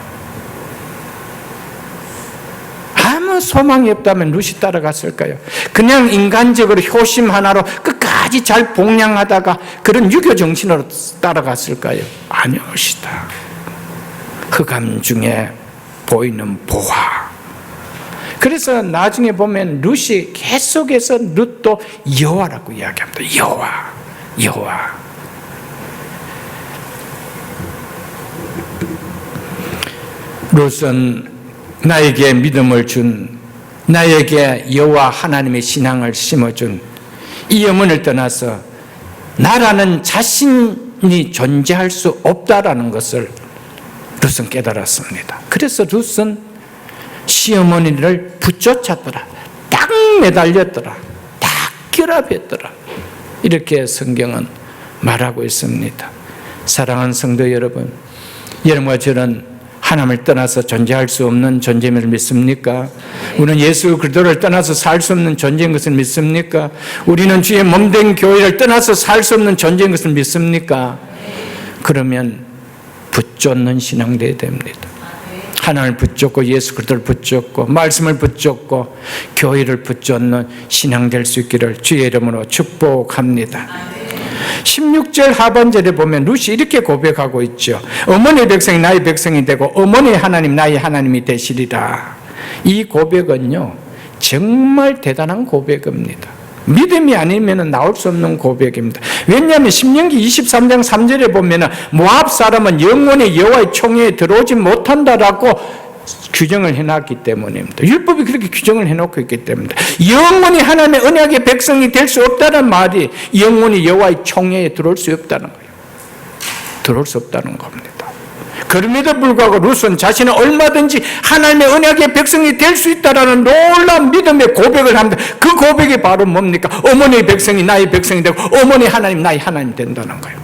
아무 소망이 없다면 룻이 따라갔을까요? 그냥 인간적으로 효심 하나로 끝까지 잘 봉양하다가 그런 유교 정신으로 따라갔을까요? 아니었다. 흑암 중에 보이는 보화. 그래서 나중에 보면 룻이 계속해서 룻도 여호와라고 이야기합니다. 여호와, 여호와. 룻은 나에게 믿음을 준, 나에게 여호와 하나님의 신앙을 심어준 이 염원을 떠나서 나라는 자신이 존재할 수 없다라는 것을 룻은 깨달았습니다. 그래서 룻은 시어머니를 붙쫓았더라. 딱 매달렸더라. 딱 결합했더라. 이렇게 성경은 말하고 있습니다. 사랑하는 성도 여러분, 여러분과 저는 하나님을 떠나서 존재할 수 없는 존재임을 믿습니까? 우리는 예수 그리스도를 떠나서 살 수 없는 존재인 것을 믿습니까? 우리는 주의 몸된 교회를 떠나서 살 수 없는 존재인 것을 믿습니까? 그러면 붙잡는 신앙 되어야 됩니다. 하나님을 붙잡고 예수 그리스도를 붙잡고 말씀을 붙잡고 교회를 붙잡는 신앙 될 수 있기를 주의 이름으로 축복합니다. 16절 하반절에 보면 룻이 이렇게 고백하고 있죠. 어머니의 백성이 나의 백성이 되고 어머니의 하나님 나의 하나님이 되시리라. 이 고백은요 정말 대단한 고백입니다. 믿음이 아니면 나올 수 없는 고백입니다. 왜냐하면 신명기 23장 3절에 보면 모압 사람은 영원히 여호와의 총회에 들어오지 못한다라고 규정을 해놨기 때문입니다. 율법이 그렇게 규정을 해놓고 있기 때문입니다. 영원히 하나님의 언약의 백성이 될 수 없다는 말이 영원히 여호와의 총회에 들어올 수 없다는 거예요. 들어올 수 없다는 겁니다. 그럼에도 불구하고 룻은 자신은 얼마든지 하나님의 언약의 백성이 될 수 있다라는 놀라운 믿음의 고백을 합니다. 그 고백이 바로 뭡니까? 어머니의 백성이 나의 백성이 되고 어머니 하나님 나의 하나님이 된다는 거예요.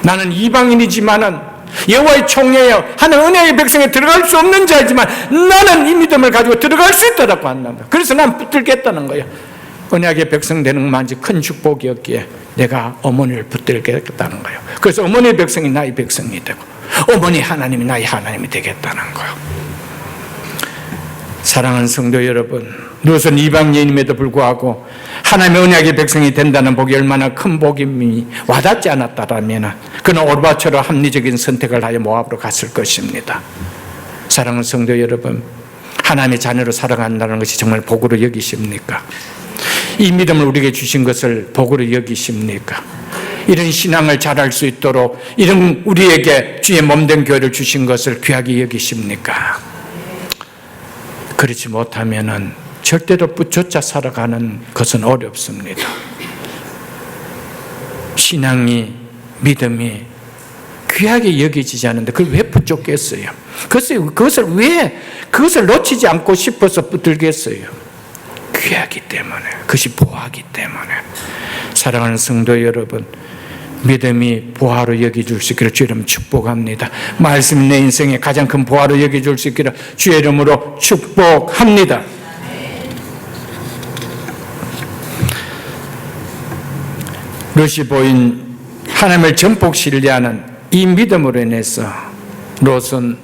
나는 이방인이지만은 여호와의 총회에 하나님 언약의 백성에 들어갈 수 없는 자이지만 나는 이 믿음을 가지고 들어갈 수 있다라고 한다. 그래서 난 붙들겠다는 거예요. 언약의 백성 되는 것만지 큰 축복이었기에 내가 어머니를 붙들겠다는 거예요. 그래서 어머니의 백성이 나의 백성이 되고 어머니 하나님이 나의 하나님이 되겠다는 거예요. 사랑하는 성도 여러분, 룻은 이방인임에도 불구하고 하나님의 언약의 백성이 된다는 복이 얼마나 큰 복임이 와닿지 않았다라면 그는 오르바처럼 합리적인 선택을 하여 모압으로 갔을 것입니다. 사랑하는 성도 여러분, 하나님의 자녀로 살아간다는 것이 정말 복으로 여기십니까? 이 믿음을 우리에게 주신 것을 복으로 여기십니까? 이런 신앙을 잘할 수 있도록 이런 우리에게 주의 몸된 교회를 주신 것을 귀하게 여기십니까? 그렇지 못하면은 절대로 붙여자 살아가는 것은 어렵습니다. 신앙이, 믿음이 귀하게 여겨지지 않는데 그걸 왜 붙잡겠어요? 그것을 놓치지 않고 싶어서 붙들겠어요? 귀하기 때문에, 그것이 보하기 때문에. 사랑하는 성도 여러분, 믿음이 보화로 여겨줄 수 있기를 주의 이름으로 축복합니다. 말씀이 내 인생에 가장 큰 보화로 여겨줄 수 있기를 주의 이름으로 축복합니다. 룻이 보인 하나님을 전폭 신뢰하는 이 믿음으로 인해서 룻은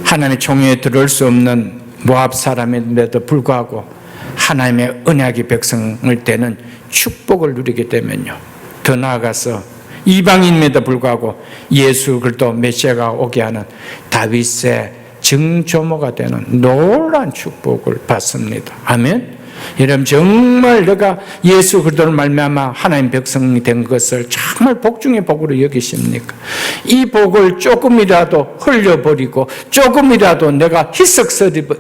하나님의 총회에 들어올 수 없는 모압 사람인데도 불구하고 하나님의 언약의 백성을 되는 축복을 누리게 되면요, 더 나아가서 이방인임에도 불구하고 예수 그리스도 메시아가 오게 하는 다윗의 증조모가 되는 놀라운 축복을 받습니다. 아멘. 여러분, 정말 내가 예수 그리스도를 말미암아 하나님 백성이 된 것을 정말 복 중에 복으로 여기십니까? 이 복을 조금이라도 흘려버리고 조금이라도 내가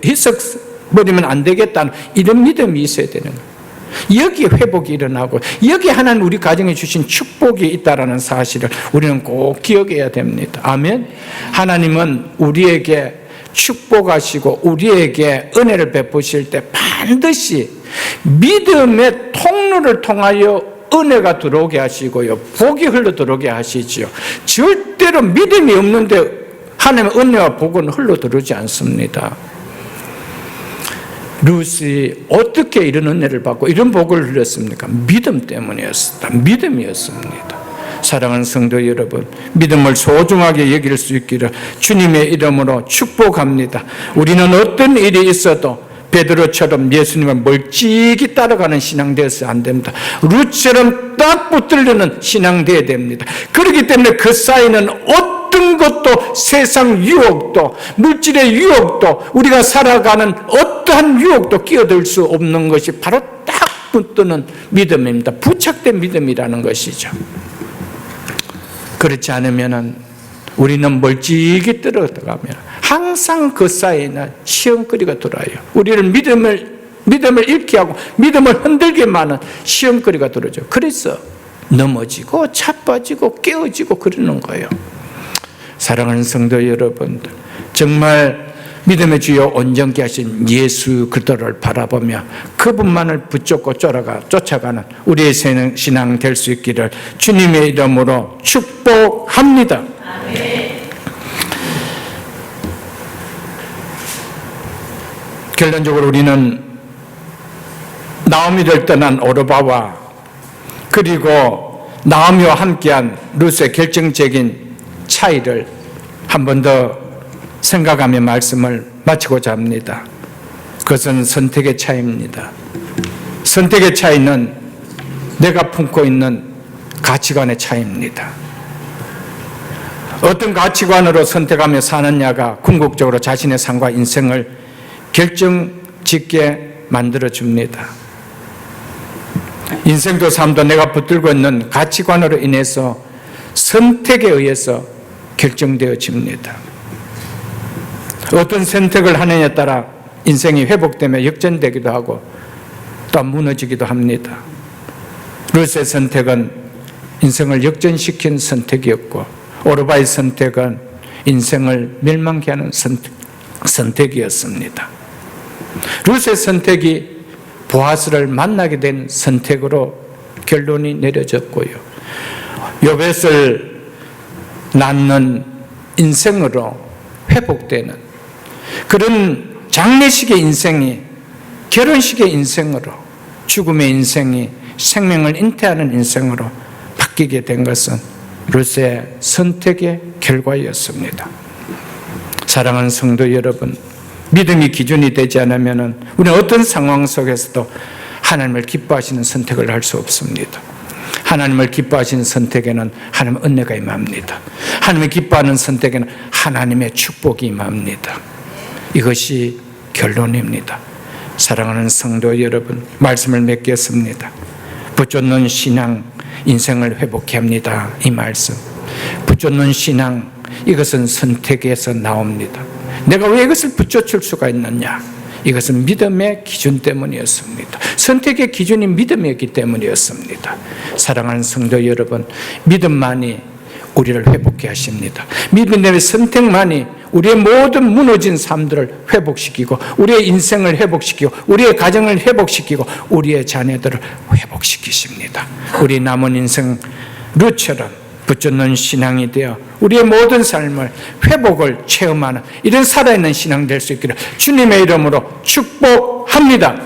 희석버리면 안 되겠다는 이런 믿음이 있어야 되는 거예요. 여기 회복이 일어나고 여기 하나님 우리 가정에 주신 축복이 있다는 사실을 우리는 꼭 기억해야 됩니다. 아멘. 하나님은 우리에게 축복하시고 우리에게 은혜를 베푸실 때 반드시 믿음의 통로를 통하여 은혜가 들어오게 하시고요, 복이 흘러 들어오게 하시지요. 절대로 믿음이 없는데 하나님의 은혜와 복은 흘러 들어오지 않습니다. 룻이 어떻게 이런 은혜를 받고 이런 복을 누렸습니까? 믿음 때문이었습니다. 믿음이었습니다. 사랑하는 성도 여러분, 믿음을 소중하게 여길 수 있기를 주님의 이름으로 축복합니다. 우리는 어떤 일이 있어도 베드로처럼 예수님을 멀찍이 따라가는 신앙 되어서 안 됩니다. 룻처럼 딱 붙들려는 신앙 되어야 됩니다. 그렇기 때문에 그 사이는 어떤 것도, 세상 유혹도, 물질의 유혹도, 우리가 살아가는 어떠한 유혹도 끼어들 수 없는 것이 바로 딱 붙드는 믿음입니다. 부착된 믿음이라는 것이죠. 그렇지 않으면 우리는 멀찍이 떨어가면 항상 그 사이에는 시험거리가 돌아요. 우리를 믿음을 믿음을 잃게 하고 믿음을 흔들게 하는 시험거리가 들어오죠. 그래서 넘어지고 자빠지고 깨어지고 그러는 거예요. 사랑하는 성도 여러분들, 정말 믿음의 주요 온전케 하신 예수 그리스도를 바라보며 그분만을 붙잡고 쫓아가는 우리의 신앙 될 수 있기를 주님의 이름으로 축복합니다. 아멘. 결론적으로 우리는 나오미를 떠난 오르바와 그리고 나오미와 함께한 룻의 결정적인 차이를 한 번 더 생각하며 말씀을 마치고자 합니다. 그것은 선택의 차이입니다. 선택의 차이는 내가 품고 있는 가치관의 차이입니다. 어떤 가치관으로 선택하며 사느냐가 궁극적으로 자신의 삶과 인생을 결정짓게 만들어줍니다. 인생도 삶도 내가 붙들고 있는 가치관으로 인해서 선택에 의해서 결정되어집니다. 어떤 선택을 하느냐에 따라 인생이 회복되며 역전되기도 하고 또 무너지기도 합니다. 룻의 선택은 인생을 역전시킨 선택이었고 오르바의 선택은 인생을 멸망케 하는 선택이었습니다. 룻의 선택이 보아스를 만나게 된 선택으로 결론이 내려졌고요. 욥엣을 낳는 인생으로 회복되는 그런 장례식의 인생이 결혼식의 인생으로 죽음의 인생이 생명을 잉태하는 인생으로 바뀌게 된 것은 룻의 선택의 결과였습니다. 사랑하는 성도 여러분, 믿음이 기준이 되지 않으면 우리는 어떤 상황 속에서도 하나님을 기뻐하시는 선택을 할 수 없습니다. 하나님을 기뻐하시는 선택에는 하나님의 은혜가 임합니다. 하나님을 기뻐하는 선택에는 하나님의 축복이 임합니다. 이것이 결론입니다. 사랑하는 성도 여러분, 말씀을 맺겠습니다. 붙잡는 신앙, 인생을 회복케 합니다. 이 말씀. 붙잡는 신앙, 이것은 선택에서 나옵니다. 내가 왜 이것을 붙여줄 수가 있느냐? 이것은 믿음의 기준 때문이었습니다. 선택의 기준이 믿음이었기 때문이었습니다. 사랑하는 성도 여러분, 믿음만이 우리를 회복케 하십니다. 믿음의 선택만이 우리의 모든 무너진 삶들을 회복시키고 우리의 인생을 회복시키고 우리의 가정을 회복시키고 우리의 자녀들을 회복시키십니다. 우리 남은 인생 룻처럼 붙잡는 신앙이 되어 우리의 모든 삶을 회복을 체험하는 이런 살아있는 신앙 될 수 있기를 주님의 이름으로 축복합니다.